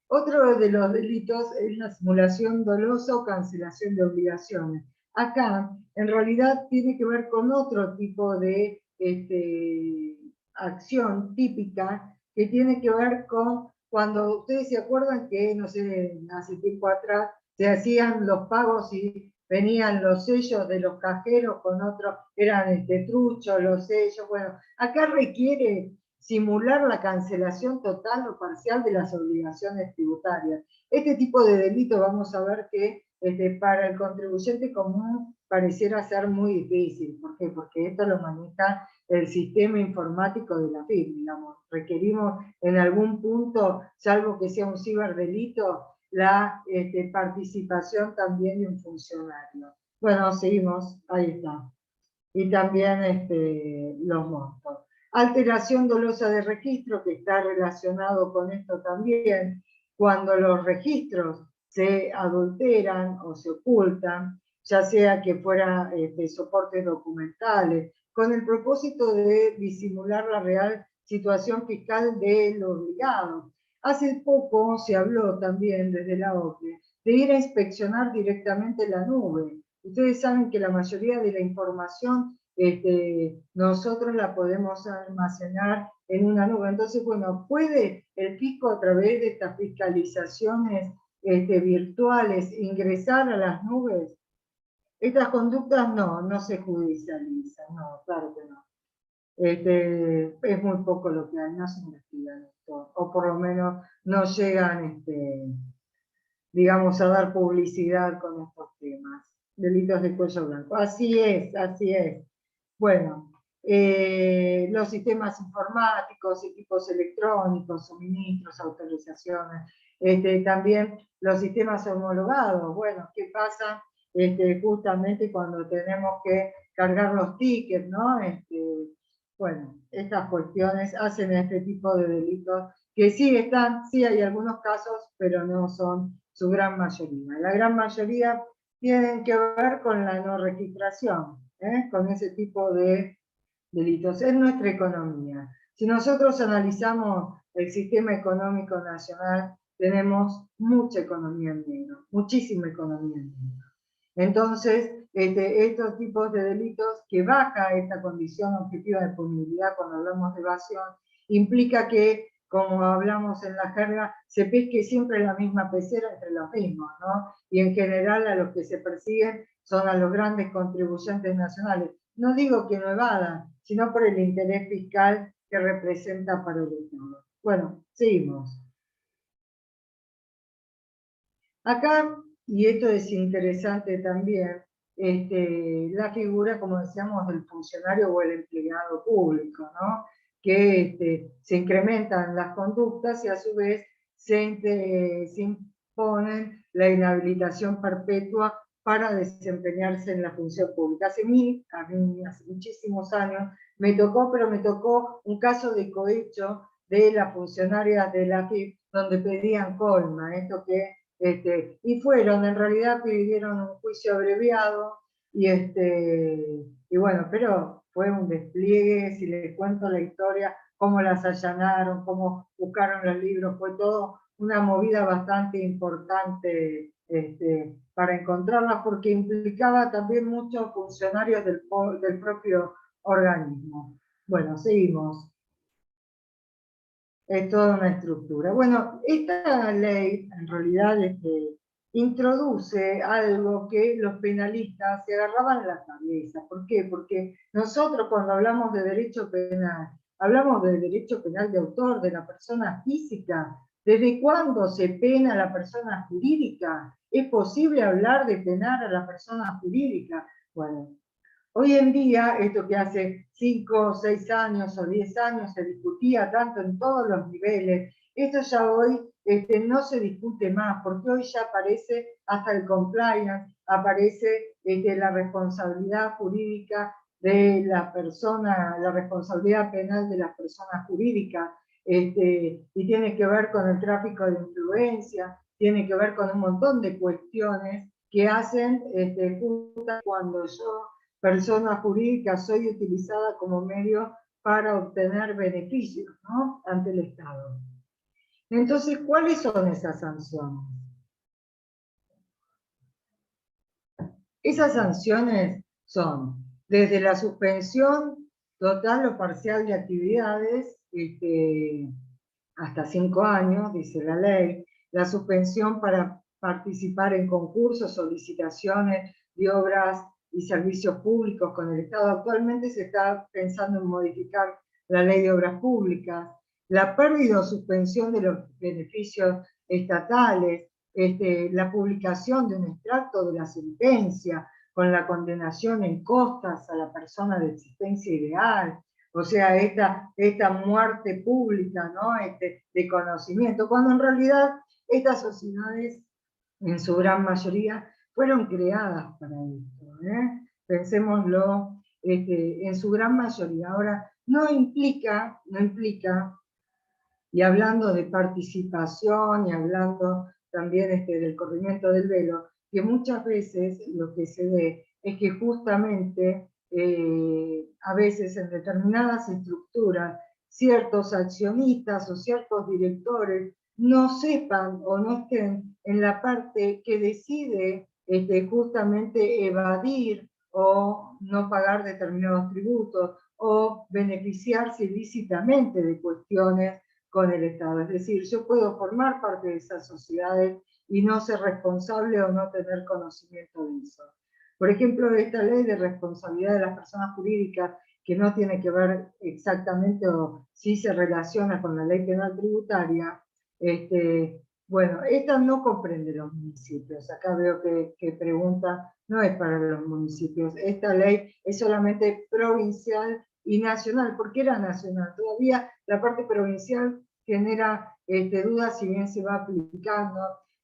Otro de los delitos es la simulación dolosa o cancelación de obligaciones. Acá, en realidad, tiene que ver con otro tipo de acción típica que tiene que ver con cuando ustedes se acuerdan que, no sé, hace tiempo atrás se hacían los pagos y venían los sellos de los cajeros con otros, eran truchos los sellos. Bueno, acá requiere simular la cancelación total o parcial de las obligaciones tributarias. Este tipo de delito vamos a ver que para el contribuyente común pareciera ser muy difícil. ¿Por qué? Porque esto lo maneja el sistema informático de la FIP, digamos. Requerimos en algún punto, salvo que sea un ciberdelito, la participación también de un funcionario. Bueno, seguimos, ahí está. Y también los montos. Alteración dolosa de registro, que está relacionado con esto también, cuando los registros se adulteran o se ocultan, ya sea que fuera soportes documentales, con el propósito de disimular la real situación fiscal del obligado. Hace poco se habló también desde la OCDE de ir a inspeccionar directamente la nube. Ustedes saben que la mayoría de la información nosotros la podemos almacenar en una nube. Entonces, bueno, ¿puede el fisco a través de estas fiscalizaciones virtuales ingresar a las nubes? Estas conductas no se judicializan, no, claro que no. Es muy poco lo que hay, no se investiga esto, o por lo menos no llegan, digamos, a dar publicidad con estos temas. Delitos de cuello blanco. Así es, así es. Bueno, los sistemas informáticos, equipos electrónicos, suministros, autorizaciones, también los sistemas homologados. Bueno, ¿qué pasa justamente cuando tenemos que cargar los tickets, ¿no? bueno, estas cuestiones hacen este tipo de delitos que sí están, sí hay algunos casos, pero no son su gran mayoría. La gran mayoría tienen que ver con la no registración, con ese tipo de delitos en nuestra economía. Si nosotros analizamos el sistema económico nacional, tenemos mucha economía en negro, muchísima economía en negro. Entonces, estos tipos de delitos que baja esta condición objetiva de punibilidad cuando hablamos de evasión, implica que, como hablamos en la jerga, se pesque siempre la misma pecera entre los mismos, ¿no? Y en general a los que se persiguen son a los grandes contribuyentes nacionales. No digo que no evadan, sino por el interés fiscal que representa para el Estado. Bueno, seguimos. Acá, y esto es interesante también, la figura, como decíamos, del funcionario o el empleado público, ¿no? Que se incrementan las conductas y a su vez se imponen la inhabilitación perpetua para desempeñarse en la función pública. A mí, hace muchísimos años, me tocó un caso de cohecho de las funcionarias de la AFIP, donde pedían colma, esto que y fueron, en realidad pidieron un juicio abreviado, y bueno, pero fue un despliegue, si les cuento la historia, cómo las allanaron, cómo buscaron los libros, fue todo una movida bastante importante para encontrarlas, porque implicaba también muchos funcionarios del propio organismo. Bueno, seguimos. Es toda una estructura. Bueno, esta ley en realidad introduce algo que los penalistas se agarraban la cabeza. ¿Por qué? Porque nosotros cuando hablamos de derecho penal, hablamos de derecho penal de autor, de la persona física. ¿Desde cuándo se pena a la persona jurídica? ¿Es posible hablar de penar a la persona jurídica? Bueno, hoy en día, esto que hace 5 o 6 años o 10 años se discutía tanto en todos los niveles, esto ya hoy no se discute más, porque hoy ya aparece hasta el compliance, aparece la responsabilidad jurídica de la persona, la responsabilidad penal de las personas jurídicas, y tiene que ver con el tráfico de influencia, tiene que ver con un montón de cuestiones que hacen justo cuando yo, persona jurídica, soy utilizada como medio para obtener beneficios, ¿no?, ante el Estado. Entonces, ¿cuáles son esas sanciones? Esas sanciones son desde la suspensión total o parcial de actividades, hasta 5 años, dice la ley, la suspensión para participar en concursos o licitaciones de obras y servicios públicos con el Estado. Actualmente se está pensando en modificar la ley de obras públicas, la pérdida o suspensión de los beneficios estatales, la publicación de un extracto de la sentencia con la condenación en costas a la persona de existencia ideal, o sea, esta muerte pública, ¿no?, de conocimiento, cuando en realidad estas sociedades, en su gran mayoría, fueron creadas para esto, pensémoslo, en su gran mayoría. Ahora, no implica, y hablando de participación, y hablando también del corrimiento del velo, que muchas veces lo que se ve es que justamente a veces en determinadas estructuras, ciertos accionistas o ciertos directores no sepan o no estén en la parte que decide justamente evadir o no pagar determinados tributos o beneficiarse ilícitamente de cuestiones con el Estado. Es decir, yo puedo formar parte de esas sociedades y no ser responsable o no tener conocimiento de eso. Por ejemplo, esta ley de responsabilidad de las personas jurídicas, que no tiene que ver exactamente o sí se relaciona con la ley penal tributaria, bueno, esta no comprende los municipios. Acá veo que pregunta, no es para los municipios. Esta ley es solamente provincial y nacional. ¿Por qué era nacional? Todavía la parte provincial genera dudas si bien se va aplicando.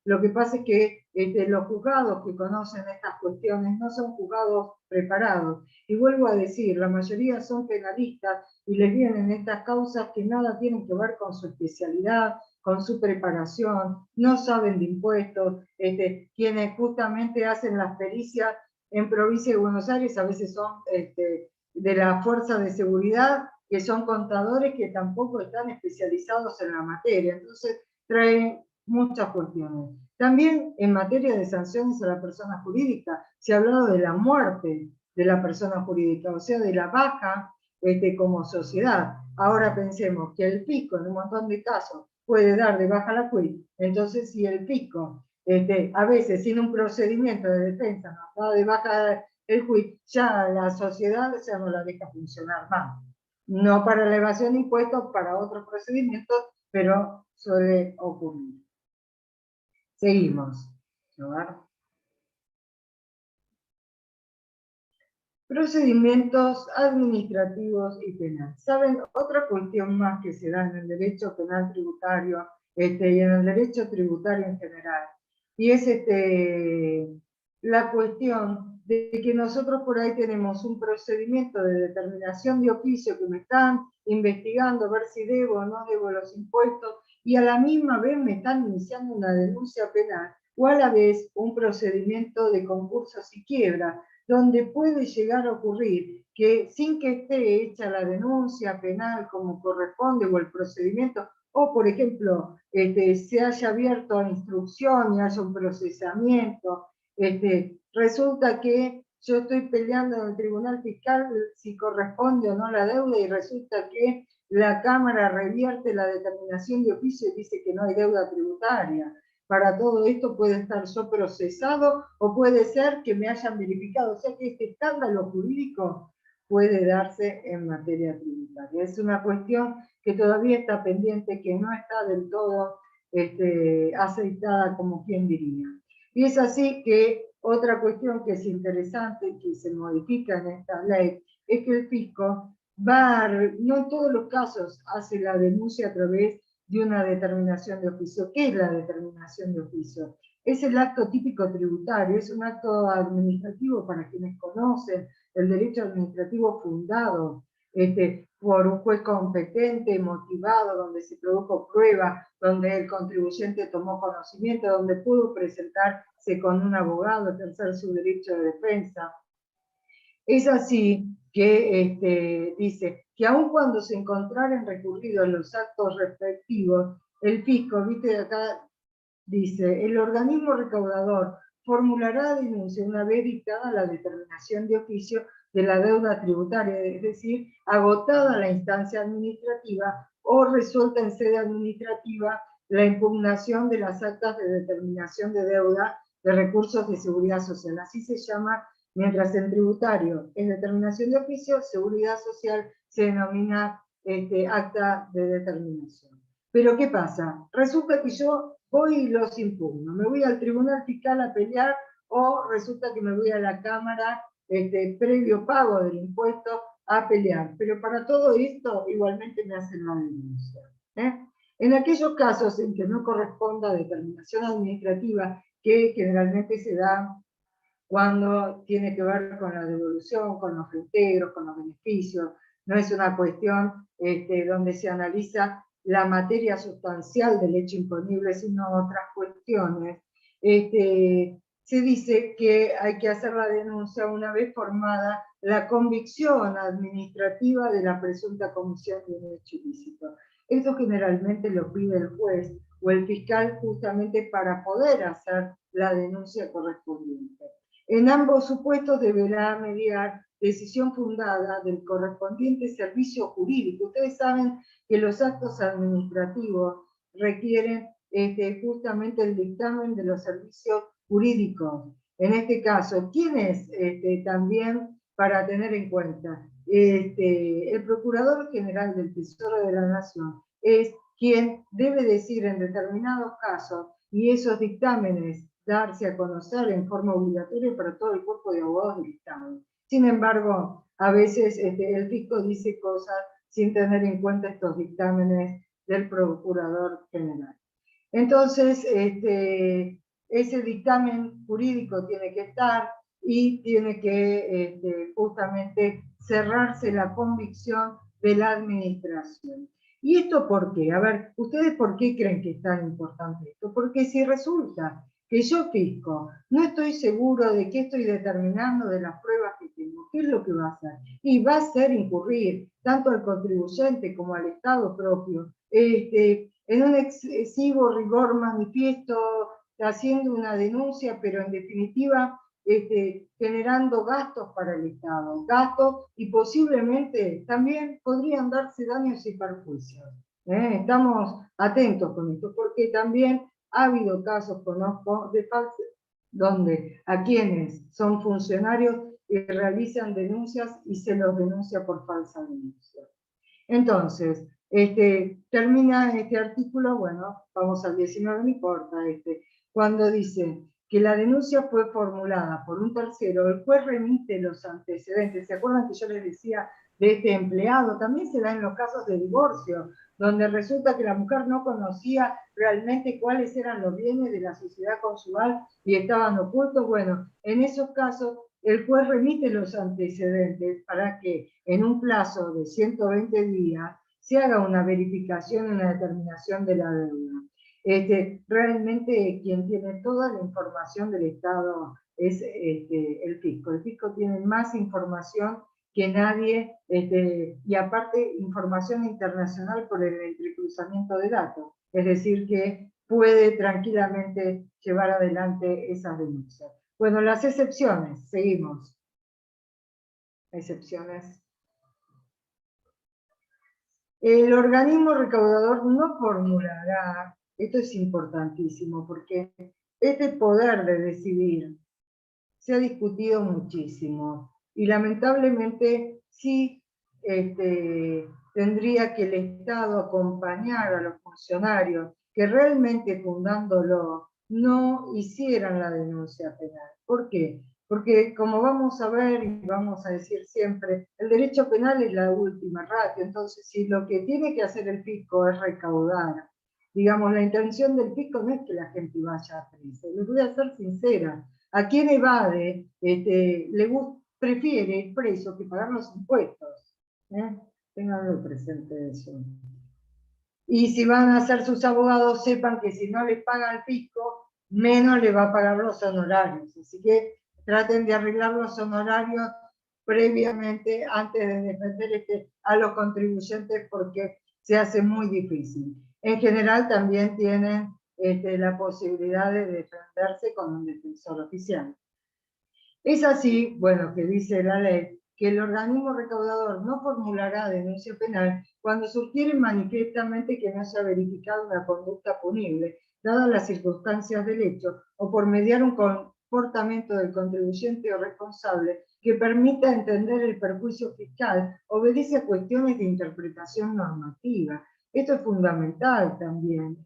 Lo que pasa es que los juzgados que conocen estas cuestiones no son juzgados preparados. Y vuelvo a decir, la mayoría son penalistas y les vienen estas causas que nada tienen que ver con su especialidad, con su preparación, no saben de impuestos. Quienes justamente hacen las pericias en provincia de Buenos Aires a veces son de la fuerza de seguridad, que son contadores que tampoco están especializados en la materia. Entonces traen muchas cuestiones. También en materia de sanciones a la persona jurídica, se ha hablado de la muerte de la persona jurídica, o sea, de la baja como sociedad. Ahora pensemos que el fisco en un montón de casos puede dar de baja la QUIC. Entonces, si el fisco a veces sin un procedimiento de defensa nos da de baja el juicio, ya la sociedad ya no la deja funcionar más. No para la evasión de impuestos, para otros procedimientos, pero suele ocurrir. Seguimos. Procedimientos administrativos y penales. ¿Saben? Otra cuestión más que se da en el derecho penal tributario y en el derecho tributario en general. Y es la cuestión de que nosotros por ahí tenemos un procedimiento de determinación de oficio que me están investigando a ver si debo o no debo los impuestos, y a la misma vez me están iniciando una denuncia penal, o a la vez un procedimiento de concursos y quiebra, donde puede llegar a ocurrir que sin que esté hecha la denuncia penal como corresponde o el procedimiento, o por ejemplo se haya abierto a instrucción y haya un procesamiento, resulta que yo estoy peleando en el tribunal fiscal si corresponde o no la deuda, y resulta que la Cámara revierte la determinación de oficio y dice que no hay deuda tributaria. Para todo esto puede estar yo procesado o puede ser que me hayan verificado. O sea que este escándalo jurídico puede darse en materia tributaria. Es una cuestión que todavía está pendiente, que no está del todo aceitada, como quien diría. Y es así que otra cuestión que es interesante, que se modifica en esta ley, es que el fisco no en todos los casos hace la denuncia a través de una determinación de oficio. ¿Qué es la determinación de oficio? Es el acto típico tributario, es un acto administrativo para quienes conocen el derecho administrativo fundado por un juez competente, motivado, donde se produjo prueba, donde el contribuyente tomó conocimiento, donde pudo presentarse con un abogado, ejercer su derecho de defensa. Es así que dice que aun cuando se encontraren recurridos los actos respectivos, el fisco, viste acá, dice, el organismo recaudador formulará denuncia una vez dictada la determinación de oficio de la deuda tributaria, es decir, agotada la instancia administrativa o resuelta en sede administrativa la impugnación de las actas de determinación de deuda de recursos de seguridad social. Así se llama. Mientras en tributario es determinación de oficio, seguridad social se denomina acta de determinación. Pero ¿qué pasa? Resulta que yo voy y los impugno, me voy al tribunal fiscal a pelear, o resulta que me voy a la Cámara previo pago del impuesto a pelear. Pero para todo esto igualmente me hacen la denuncia. En aquellos casos en que no corresponda determinación administrativa, que generalmente se da cuando tiene que ver con la devolución, con los reintegros, con los beneficios, no es una cuestión donde se analiza la materia sustancial del hecho imponible, sino otras cuestiones. Se dice que hay que hacer la denuncia una vez formada la convicción administrativa de la presunta comisión de un hecho ilícito. Eso generalmente lo pide el juez o el fiscal justamente para poder hacer la denuncia correspondiente. En ambos supuestos deberá mediar decisión fundada del correspondiente servicio jurídico. Ustedes saben que los actos administrativos requieren justamente el dictamen de los servicios jurídicos. En este caso, ¿quién es también para tener en cuenta? El Procurador General del Tesoro de la Nación es quien debe decir en determinados casos, y esos dictámenes darse a conocer en forma obligatoria para todo el cuerpo de abogados del Estado. Sin embargo, a veces el fisco dice cosas sin tener en cuenta estos dictámenes del Procurador General. Entonces, ese dictamen jurídico tiene que estar y tiene que justamente cerrarse la convicción de la administración. ¿Y esto por qué? A ver, ¿ustedes por qué creen que es tan importante esto? Porque si resulta que yo, fisco, no estoy seguro de qué estoy determinando de las pruebas que tengo, ¿qué es lo que va a hacer? Y va a ser incurrir tanto al contribuyente como al Estado propio en un excesivo rigor manifiesto, haciendo una denuncia, pero en definitiva generando gastos para el Estado, gastos y posiblemente también podrían darse daños y perjuicios. Estamos atentos con esto, porque también ha habido casos, conozco, de donde a quienes son funcionarios realizan denuncias y se los denuncia por falsa denuncia. Entonces, termina este artículo, bueno, vamos al 19, no importa, cuando dice que la denuncia fue formulada por un tercero, el juez remite los antecedentes. ¿Se acuerdan que yo les decía de este empleado? También se da en los casos de divorcio, donde resulta que la mujer no conocía realmente cuáles eran los bienes de la sociedad conyugal y estaban ocultos. Bueno, en esos casos el juez remite los antecedentes para que en un plazo de 120 días se haga una verificación, una determinación de la deuda. Realmente quien tiene toda la información del Estado es el fisco. El fisco tiene más información que nadie, y aparte información internacional por el entrecruzamiento de datos. Es decir, que puede tranquilamente llevar adelante esas denuncias. Bueno, las excepciones, seguimos. Excepciones. El organismo recaudador no formulará, esto es importantísimo, porque este poder de decidir se ha discutido muchísimo, y lamentablemente sí tendría que el Estado acompañar a los funcionarios que realmente fundándolo no hicieran la denuncia penal. ¿Por qué? Porque como vamos a ver y vamos a decir siempre, el derecho penal es la última ratio. Entonces, si lo que tiene que hacer el fisco es recaudar, digamos, la intención del fisco no es que la gente vaya a presa. Les voy a ser sincera, a quien evade prefiere ir preso que pagar los impuestos. Ténganlo presente eso. Y si van a ser sus abogados, sepan que si no les paga el fisco, menos le va a pagar los honorarios. Así que traten de arreglar los honorarios previamente antes de defender a los contribuyentes, porque se hace muy difícil. En general también tienen la posibilidad de defenderse con un defensor oficial. Es así, bueno, que dice la ley, que el organismo recaudador no formulará denuncia penal cuando surgiere manifiestamente que no se ha verificado una conducta punible, dadas las circunstancias del hecho, o por mediar un comportamiento del contribuyente o responsable que permita entender el perjuicio fiscal, obedece a cuestiones de interpretación normativa. Esto es fundamental también.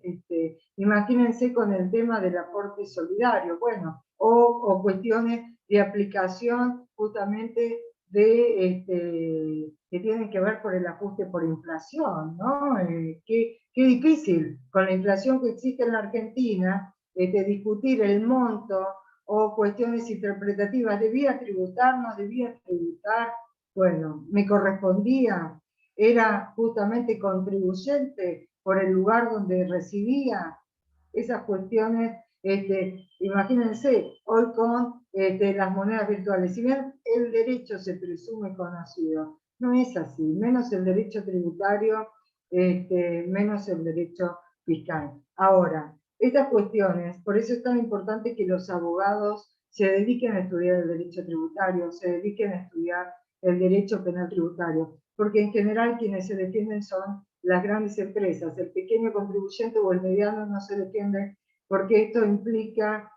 Imagínense con el tema del aporte solidario, bueno, o cuestiones de aplicación justamente que tienen que ver por el ajuste por inflación, ¿no? Qué difícil con la inflación que existe en la Argentina, discutir el monto o cuestiones interpretativas, ¿debía tributar, no debía tributar? Bueno, me correspondía, era justamente contribuyente por el lugar donde residía. Esas cuestiones, imagínense, hoy con las monedas virtuales, si bien el derecho se presume conocido, no es así, menos el derecho tributario, menos el derecho fiscal. Ahora, estas cuestiones, por eso es tan importante que los abogados se dediquen a estudiar el derecho tributario, se dediquen a estudiar el derecho penal tributario, porque en general quienes se defienden son las grandes empresas. El pequeño contribuyente o el mediano no se defiende, porque esto implica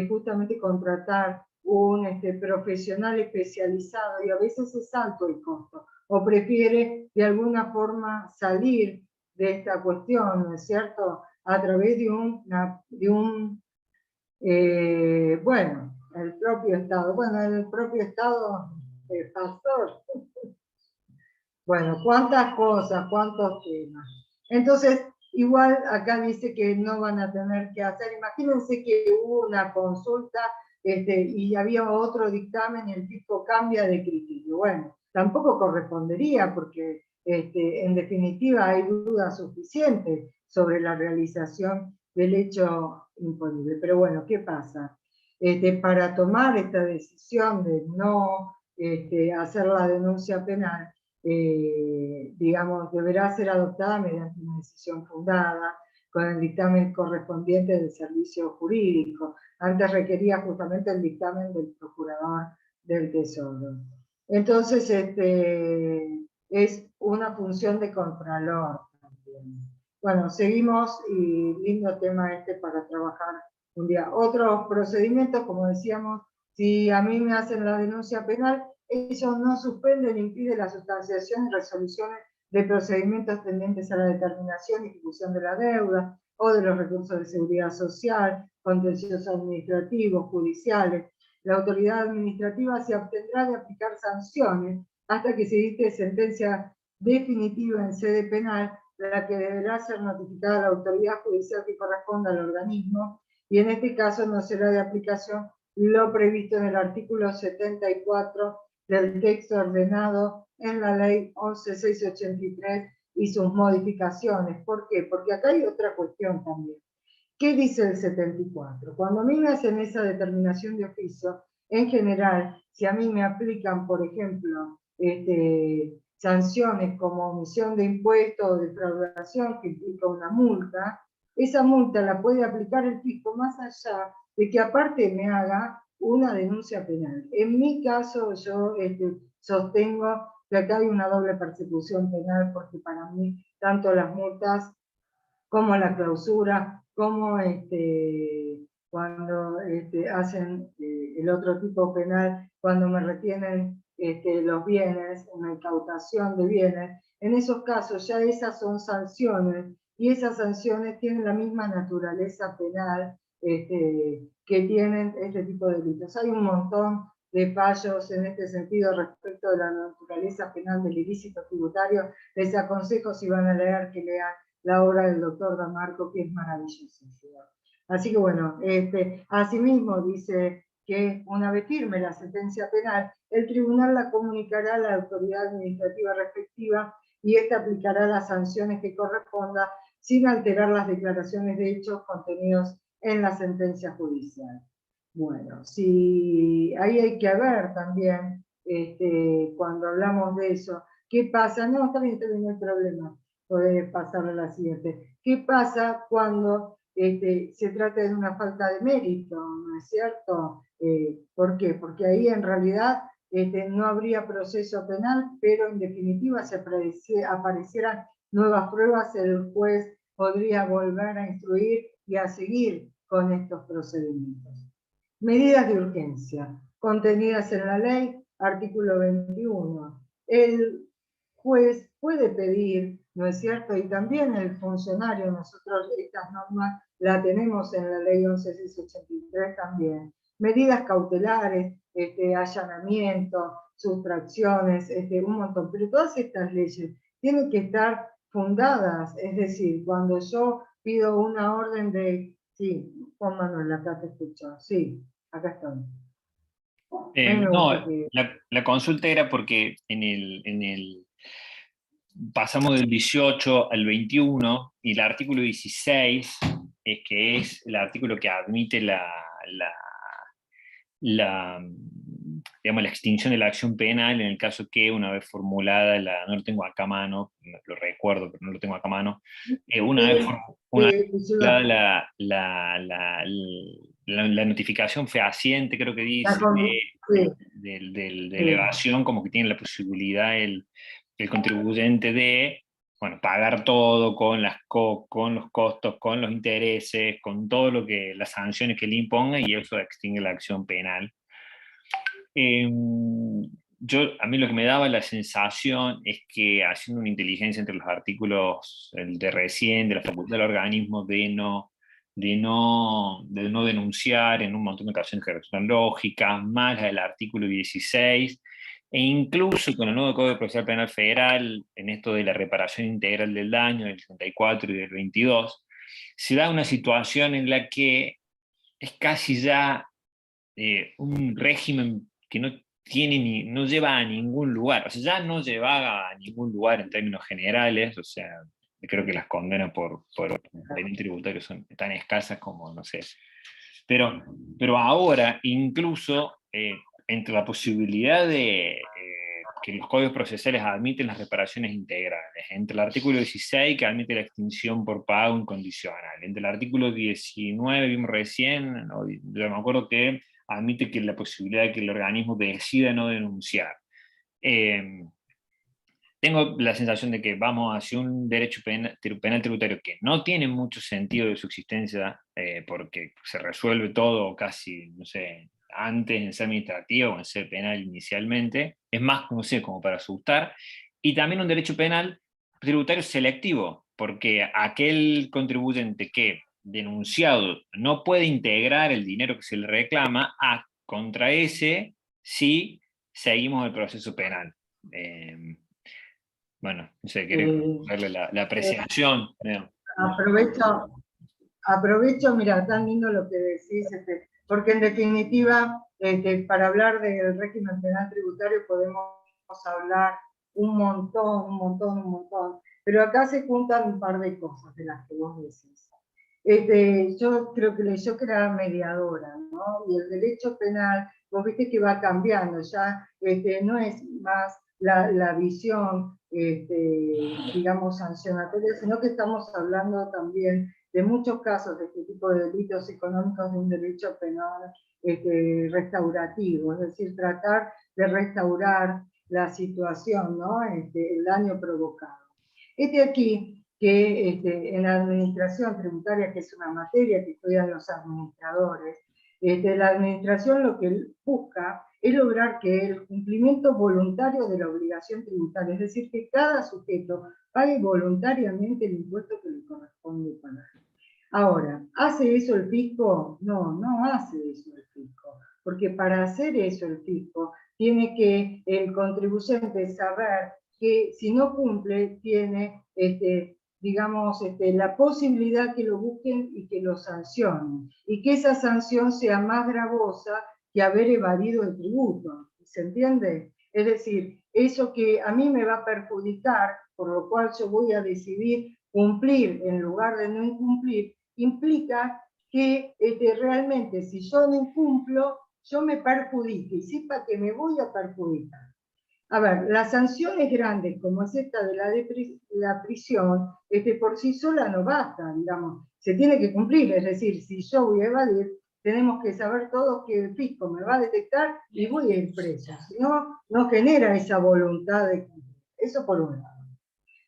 justamente contratar un profesional especializado, y a veces es alto el costo, o prefiere de alguna forma salir de esta cuestión, ¿no es cierto?, a través de bueno, el propio Estado. Bueno, el propio Estado, pastor. Bueno, cuántas cosas, cuántos temas. Entonces, Igual acá dice que no van a tener que hacer, imagínense que hubo una consulta y había otro dictamen y el fisco cambia de criterio. Bueno, tampoco correspondería porque en definitiva hay dudas suficientes sobre la realización del hecho imponible. Pero bueno, ¿qué pasa? Para tomar esta decisión de no hacer la denuncia penal, digamos, deberá ser adoptada mediante una decisión fundada, con el dictamen correspondiente del servicio jurídico. Antes requería justamente el dictamen del procurador del Tesoro. Entonces, es una función de contralor también. Bueno, seguimos, y lindo tema para trabajar un día. Otros procedimientos, como decíamos, si a mí me hacen la denuncia penal, ellos no suspenden ni impiden la sustanciación y resoluciones de procedimientos tendientes a la determinación y ejecución de la deuda o de los recursos de seguridad social, contenciosos administrativos, judiciales. La autoridad administrativa se abstendrá de aplicar sanciones hasta que se dicte sentencia definitiva en sede penal, la que deberá ser notificada a la autoridad judicial que corresponda al organismo, y en este caso no será de aplicación lo previsto en el artículo 74 del texto ordenado en la ley 11.683 y sus modificaciones. ¿Por qué? Porque acá hay otra cuestión también. ¿Qué dice el 74? Cuando a mí me hacen esa determinación de oficio, en general, si a mí me aplican, por ejemplo, sanciones como omisión de impuestos o defraudación que implica una multa, esa multa la puede aplicar el fisco más allá de que aparte me haga una denuncia penal. En mi caso, yo sostengo que acá hay una doble persecución penal, porque para mí tanto las multas como la clausura, como cuando hacen el otro tipo penal, cuando me retienen los bienes, una incautación de bienes, en esos casos ya esas son sanciones, y esas sanciones tienen la misma naturaleza penal que tienen este tipo de delitos. Hay un montón de fallos en este sentido respecto de la naturaleza penal del ilícito tributario. Les aconsejo, si van a leer, que lean la obra del doctor Damarco, que es maravillosísima. Así que bueno, asimismo dice que una vez firme la sentencia penal, el tribunal la comunicará a la autoridad administrativa respectiva y ésta aplicará las sanciones que corresponda sin alterar las declaraciones de hechos contenidos en la sentencia judicial. Bueno, si ahí hay que ver también, cuando hablamos de eso, ¿qué pasa? No, está bien, no hay problema. Poder pasar a la siguiente. ¿Qué pasa cuando se trata de una falta de mérito? ¿No es cierto? ¿Por qué? Porque ahí en realidad no habría proceso penal, pero en definitiva si aparecieran nuevas pruebas, el juez podría volver a instruir y a seguir con estos procedimientos. Medidas de urgencia, contenidas en la ley, artículo 21. El juez puede pedir, ¿no es cierto? Y también el funcionario, nosotros estas normas las tenemos en la ley 11.683 también. Medidas cautelares, allanamiento, sustracciones, un montón. Pero todas estas leyes tienen que estar fundadas, es decir, cuando yo pido una orden de... Sí, Juan Manuel, acá te escucho. Sí, acá estoy.
No, la consulta era porque pasamos del 18 al 21 y el artículo 16, que es el artículo que admite digamos, la extinción de la acción penal en el caso que, una vez formulada, no lo tengo acá a mano, lo recuerdo, pero no lo tengo acá a mano, una vez formulada la notificación fehaciente, creo que dice, de elevación, como que tiene la posibilidad el contribuyente de, bueno, pagar todo con los costos, con los intereses, con todo las sanciones que le imponga, y eso extingue la acción penal. A mí lo que me daba la sensación es que, haciendo una inteligencia entre los artículos, el de recién, de la facultad del organismo, de no denunciar en un montón de ocasiones que resultan lógicas, más el artículo 16, E incluso con el nuevo Código Procesal Penal Federal, en esto de la reparación integral del daño del 64 y del 22, se da una situación en la que es casi ya un régimen que no tiene no lleva a ningún lugar, o sea, ya no lleva a ningún lugar en términos generales, o sea, creo que las condenas por delito tributario son tan escasas como, no sé, pero ahora incluso entre la posibilidad de que los códigos procesales admiten las reparaciones integrales, entre el artículo 16 que admite la extinción por pago incondicional, entre el artículo 19, vimos recién, ¿no? Yo me acuerdo que admite que la posibilidad de que el organismo decida no denunciar. Tengo la sensación de que vamos hacia un derecho penal tributario que no tiene mucho sentido de su existencia, porque se resuelve todo casi, no sé, antes en ser administrativo o en ser penal inicialmente, es más, no sé, como para asustar, y también un derecho penal tributario selectivo, porque aquel contribuyente que denunciado no puede integrar el dinero que se le reclama, contra ese sí seguimos el proceso penal. Bueno, no sé, quería darle la apreciación.
Aprovecho, mira, tan lindo lo que decís, porque en definitiva, para hablar del régimen penal tributario podemos hablar un montón, pero acá se juntan un par de cosas de las que vos decís. Yo creo que yo que era mediadora, ¿no? Y el derecho penal, vos viste que va cambiando, ya no es más la visión, digamos, sancionatoria, sino que estamos hablando también de muchos casos de este tipo de delitos económicos de un derecho penal restaurativo, es decir, tratar de restaurar la situación, ¿no? El daño provocado. Aquí, que en la administración tributaria, que es una materia que estudian los administradores, la administración lo que busca es lograr que el cumplimiento voluntario de la obligación tributaria, es decir, que cada sujeto pague voluntariamente el impuesto que le corresponde pagar. Ahora, ¿hace eso el fisco? No, no hace eso el fisco, porque para hacer eso el fisco tiene que el contribuyente saber que si no cumple tiene, digamos, la posibilidad que lo busquen y que lo sancionen, y que esa sanción sea más gravosa que haber evadido el tributo, ¿se entiende? Es decir, eso que a mí me va a perjudicar, por lo cual yo voy a decidir cumplir en lugar de no incumplir, implica que realmente si yo no incumplo, yo me perjudique y sepa que me voy a perjudicar. A ver, las sanciones grandes, como es esta de la prisión, por sí sola no basta, digamos, se tiene que cumplir, es decir, si yo voy a evadir, tenemos que saber todos que el fisco me va a detectar y voy a ir preso, si no, no genera esa voluntad de cumplir. Eso por un lado.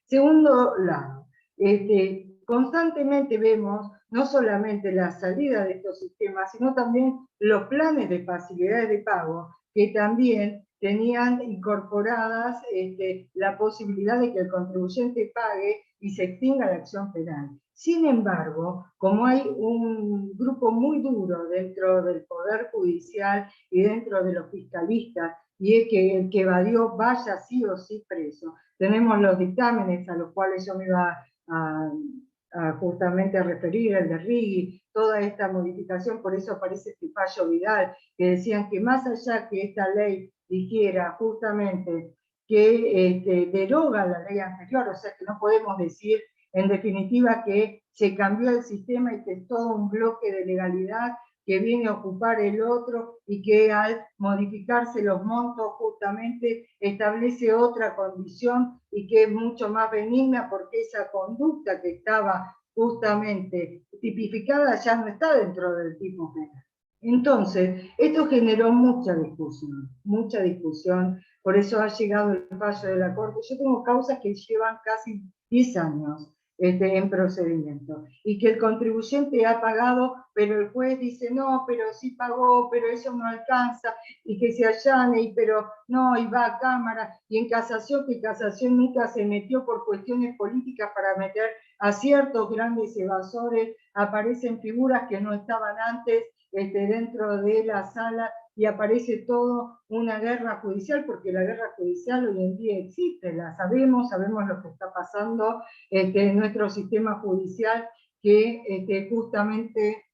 Segundo lado, constantemente vemos no solamente la salida de estos sistemas, sino también los planes de facilidades de pago que también tenían incorporadas la posibilidad de que el contribuyente pague y se extinga la acción penal. Sin embargo, como hay un grupo muy duro dentro del Poder Judicial y dentro de los fiscalistas, y es que el que evadió vaya sí o sí preso, tenemos los dictámenes a los cuales yo me iba justamente a referir, el de Righi, toda esta modificación, por eso aparece este fallo Vidal, que decían que más allá que esta ley dijera justamente que deroga la ley anterior, o sea que no podemos decir en definitiva que se cambió el sistema y que es todo un bloque de legalidad que viene a ocupar el otro y que al modificarse los montos justamente establece otra condición y que es mucho más benigna porque esa conducta que estaba justamente tipificada ya no está dentro del tipo penal. Entonces, esto generó mucha discusión, por eso ha llegado el fallo de la Corte. Yo tengo causas que llevan casi 10 años en procedimiento, y que el contribuyente ha pagado, pero el juez dice, no, pero sí pagó, pero eso no alcanza, y que se allane, y pero no, y va a cámara, y en casación, que casación nunca se metió por cuestiones políticas para meter a ciertos grandes evasores, aparecen figuras que no estaban antes dentro de la sala y aparece todo una guerra judicial, porque la guerra judicial hoy en día existe, la sabemos lo que está pasando en nuestro sistema judicial, que justamente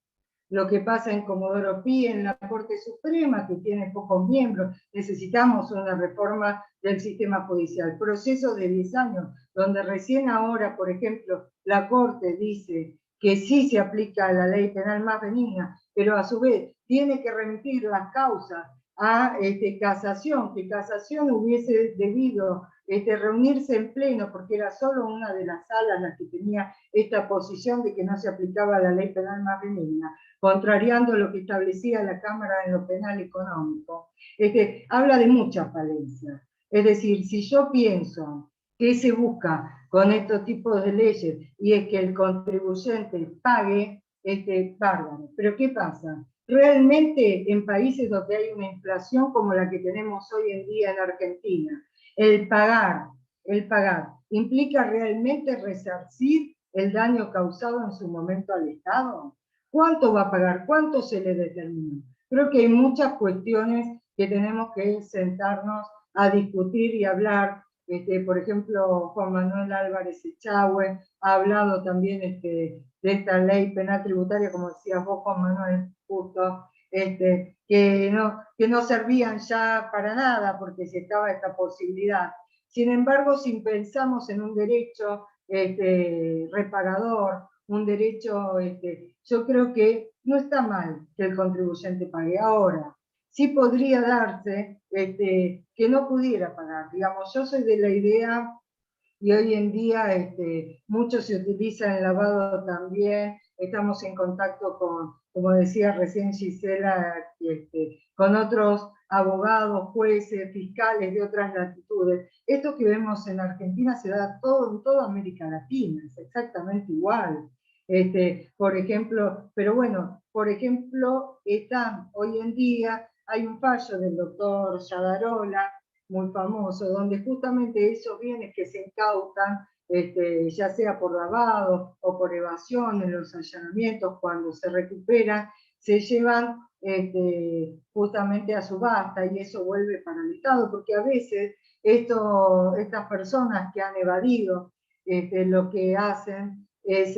lo que pasa en Comodoro Pi, en la Corte Suprema, que tiene pocos miembros. Necesitamos una reforma del sistema judicial. Proceso de 10 años, donde recién ahora, por ejemplo, la Corte dice que sí se aplica la ley penal más benigna, pero a su vez tiene que remitir las causas a casación, que casación hubiese debido reunirse en pleno, porque era solo una de las salas la que tenía esta posición de que no se aplicaba la ley penal más benigna, contrariando lo que establecía la Cámara en lo penal económico. Habla de muchas falencias. Es decir, si yo pienso que se busca con estos tipos de leyes y es que el contribuyente pague, bárbaro. Pero ¿qué pasa? Realmente en países donde hay una inflación como la que tenemos hoy en día en Argentina, el pagar implica realmente resarcir el daño causado en su momento al Estado. ¿Cuánto va a pagar? ¿Cuánto se le determina? Creo que hay muchas cuestiones que tenemos que sentarnos a discutir y hablar. Por ejemplo, Juan Manuel Álvarez Echagüe ha hablado también de esta ley penal tributaria, como decías vos, Juan Manuel, justo, que no servían ya para nada porque si estaba esta posibilidad. Sin embargo, si pensamos en un derecho reparador, un derecho, yo creo que no está mal que el contribuyente pague. Ahora, sí podría darse que no pudiera pagar. Digamos, yo soy de la idea, y hoy en día mucho se utiliza en lavado también, estamos en contacto con, como decía recién Gisela, con otros abogados, jueces, fiscales de otras latitudes. Esto que vemos en Argentina se da en toda América Latina, es exactamente igual. Por ejemplo, pero bueno, por ejemplo, hoy en día hay un fallo del doctor Yadarola, muy famoso, donde justamente esos bienes que se incautan, ya sea por lavado o por evasión en los allanamientos, cuando se recuperan, se llevan justamente a subasta y eso vuelve para el Estado, porque a veces estas personas que han evadido lo que hacen es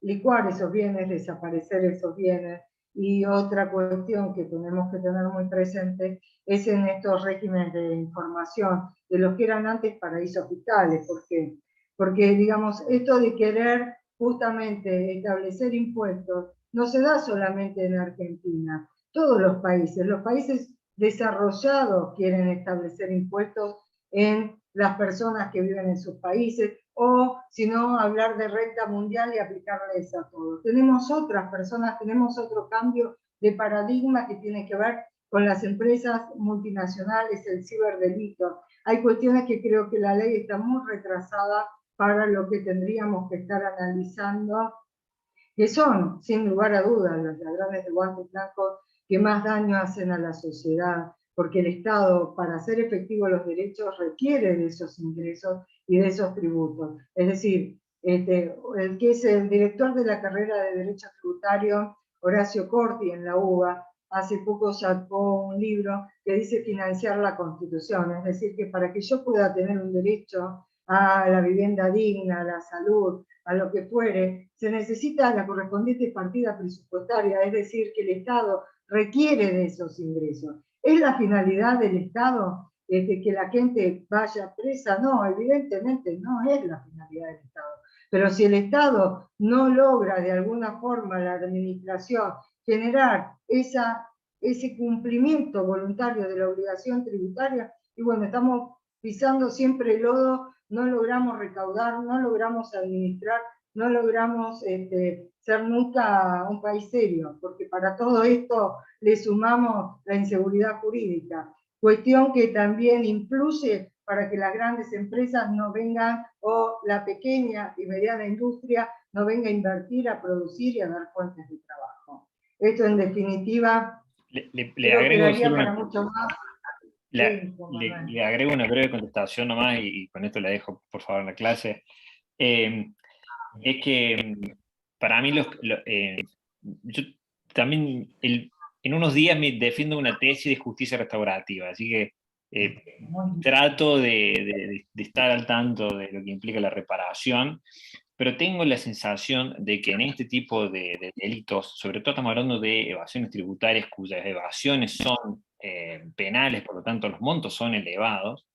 licuar esos bienes, desaparecer esos bienes. Y otra cuestión que tenemos que tener muy presente es en estos regímenes de información, de los que eran antes paraísos fiscales. ¿Por qué? Porque, digamos, esto de querer justamente establecer impuestos no se da solamente en Argentina. Todos los países desarrollados quieren establecer impuestos en las personas que viven en sus países, o si no, hablar de renta mundial y aplicarles a todos. Tenemos otras personas, tenemos otro cambio de paradigma que tiene que ver con las empresas multinacionales, el ciberdelito. Hay cuestiones que creo que la ley está muy retrasada para lo que tendríamos que estar analizando, que son, sin lugar a dudas, los ladrones de guantes blancos que más daño hacen a la sociedad, porque el Estado, para hacer efectivos los derechos, requiere de esos ingresos y de esos tributos. Es decir, el que es el director de la carrera de Derecho Tributario, Horacio Corti, en la UBA, hace poco sacó un libro que dice financiar la Constitución, es decir, que para que yo pueda tener un derecho a la vivienda digna, a la salud, a lo que fuere, se necesita la correspondiente partida presupuestaria, es decir, que el Estado requiere de esos ingresos. ¿Es la finalidad del Estado que la gente vaya presa? No, evidentemente no es la finalidad del Estado. Pero si el Estado no logra de alguna forma la administración generar ese cumplimiento voluntario de la obligación tributaria, y bueno, estamos pisando siempre el lodo, no logramos recaudar, no logramos administrar, no logramos ser nunca un país serio, porque para todo esto le sumamos la inseguridad jurídica, cuestión que también influye para que las grandes empresas no vengan, o la pequeña y mediana industria no venga a invertir, a producir y a dar fuentes de trabajo. Esto en definitiva
le agrego
para mucho más.
Le agrego una breve contestación nomás y con esto la dejo por favor en la clase. Es que para mí yo también en unos días me defiendo una tesis de justicia restaurativa, así que trato de estar al tanto de lo que implica la reparación, pero tengo la sensación de que en este tipo de delitos, sobre todo estamos hablando de evasiones tributarias cuyas evasiones son penales, por lo tanto los montos son elevados,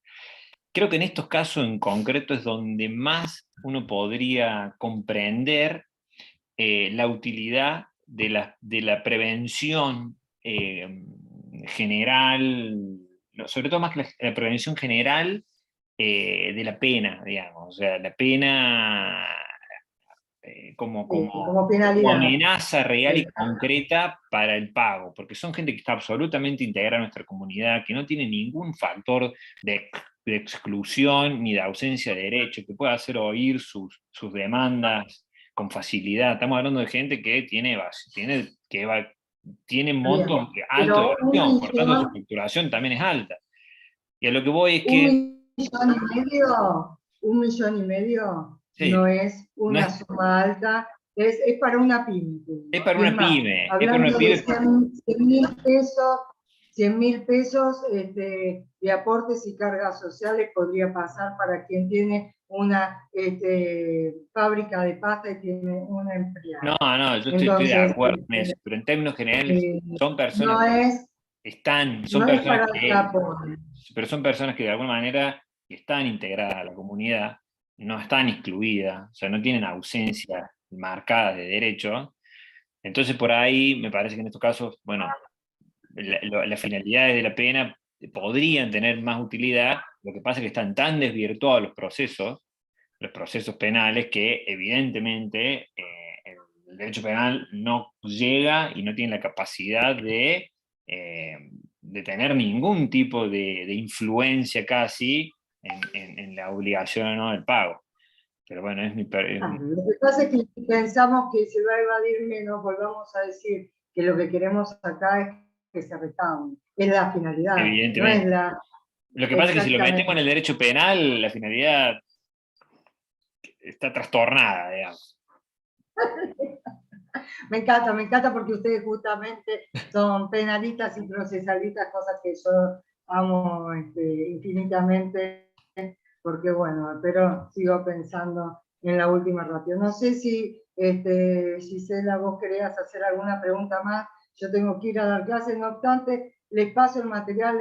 creo que en estos casos en concreto es donde más uno podría comprender la utilidad de la prevención general, sobre todo más que la prevención general de la pena, digamos. O sea, la pena como
penalidad.
amenaza real y concreta para el pago, porque son gente que está absolutamente integrada a nuestra comunidad, que no tiene ningún factor de exclusión ni de ausencia de derecho, que pueda hacer oír sus demandas con facilidad. Estamos hablando de gente que tiene montos altos de evasión, por tanto su facturación también es alta. Y a lo que voy es que...
¿1,5 millones
sí,
no es una suma alta? Es para una pyme.
Es para una pyme.
Hablando de 100.000 pesos de aportes y cargas sociales podría pasar para quien tiene una fábrica de pasta y tiene una empleada.
No, yo estoy de acuerdo con eso, pero en términos generales son personas pero son personas que de alguna manera están integradas a la comunidad, no están excluidas, o sea, no tienen ausencia marcada de derecho. Entonces por ahí me parece que en estos casos, bueno, las finalidades de la pena podrían tener más utilidad, lo que pasa es que están tan desvirtuados los procesos penales, que evidentemente el derecho penal no llega y no tiene la capacidad de tener ningún tipo de influencia casi en la obligación, ¿no?, del pago. Pero bueno, es mi...
Lo que pasa es que si pensamos que se va a evadir menos, volvamos a decir que lo que queremos acá es que se recaude. Es la finalidad.
Evidentemente.
No es
lo que pasa es que si lo metemos en el derecho penal, la finalidad está trastornada, digamos.
Me encanta porque ustedes justamente son penalistas y procesalistas, cosas que yo amo infinitamente, porque bueno, pero sigo pensando en la última ratio. No sé si, Gisela, vos querías hacer alguna pregunta más. Yo tengo que ir a dar clases, no obstante, les paso el material,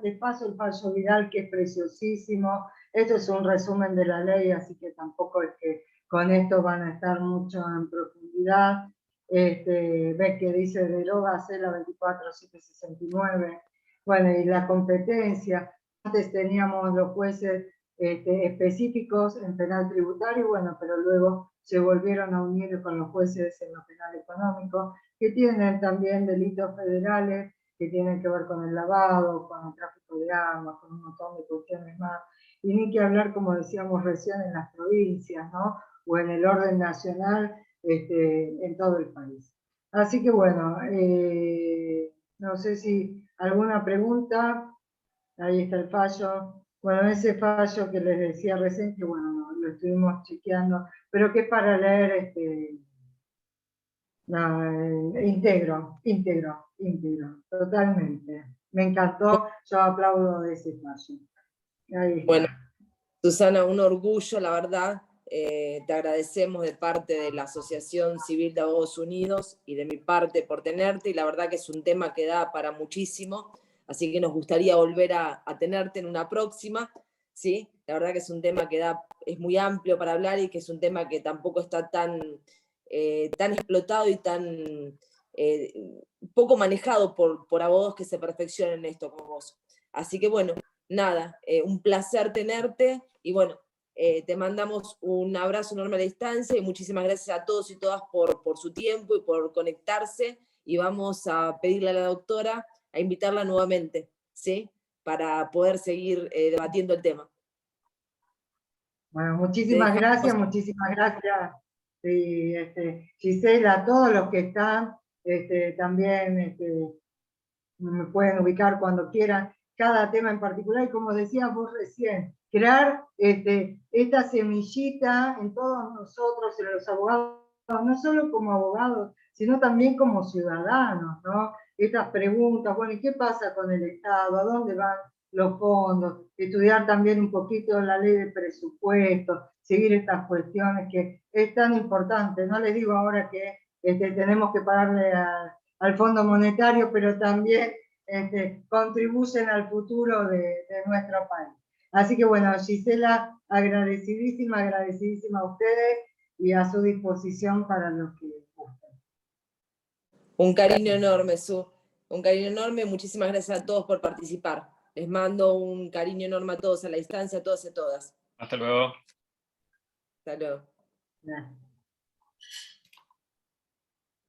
les paso el fallo Vidal, que es preciosísimo. Esto es un resumen de la ley, así que tampoco es que con esto van a estar mucho en profundidad. Ves que dice deroga la 24769. Bueno, y la competencia. Antes teníamos los jueces específicos en penal tributario, bueno, pero luego se volvieron a unir con los jueces en lo penal económico, que tienen también delitos federales, que tienen que ver con el lavado, con el tráfico de armas, con un montón de cuestiones más. Y ni que hablar, como decíamos recién, en las provincias, ¿no?, o en el orden nacional, en todo el país. Así que bueno, no sé si alguna pregunta. Ahí está el fallo. Bueno, ese fallo que les decía recién, que bueno, no, lo estuvimos chequeando, pero que es para leer íntegro, totalmente. Me encantó, yo aplaudo de ese fallo. Ahí está.
Bueno, Susana, un orgullo, la verdad. Te agradecemos de parte de la Asociación Civil de Abogados Unidos y de mi parte por tenerte, y la verdad que es un tema que da para muchísimo, así que nos gustaría volver a tenerte en una próxima, ¿sí? La verdad que es un tema que es muy amplio para hablar y que es un tema que tampoco está tan explotado y tan poco manejado por abogados que se perfeccionen en esto como vos. Así que bueno, nada, un placer tenerte y bueno, te mandamos un abrazo enorme a la distancia y muchísimas gracias a todos y todas por su tiempo y por conectarse, y vamos a pedirle a la doctora a invitarla nuevamente, ¿sí?, para poder seguir debatiendo el tema.
Bueno, muchísimas gracias, Gisela, a todos los que están, también me pueden ubicar cuando quieran, cada tema en particular, y como decías vos recién, crear esta semillita en todos nosotros, en los abogados, no solo como abogados, sino también como ciudadanos, ¿no? estas preguntas, bueno, ¿y qué pasa con el Estado? ¿A dónde van los fondos? Estudiar también un poquito la ley de presupuesto, seguir estas cuestiones que es tan importante. No les digo ahora que tenemos que pagarle al Fondo Monetario, pero también contribuyen al futuro de nuestro país. Así que bueno, Gisela, agradecidísima a ustedes y a su disposición para los que gusten.
Un cariño enorme, Su. Un cariño enorme. Muchísimas gracias a todos por participar. Les mando un cariño enorme a todos a la distancia, a todos y a todas.
Hasta luego.
Hasta luego.
Gracias.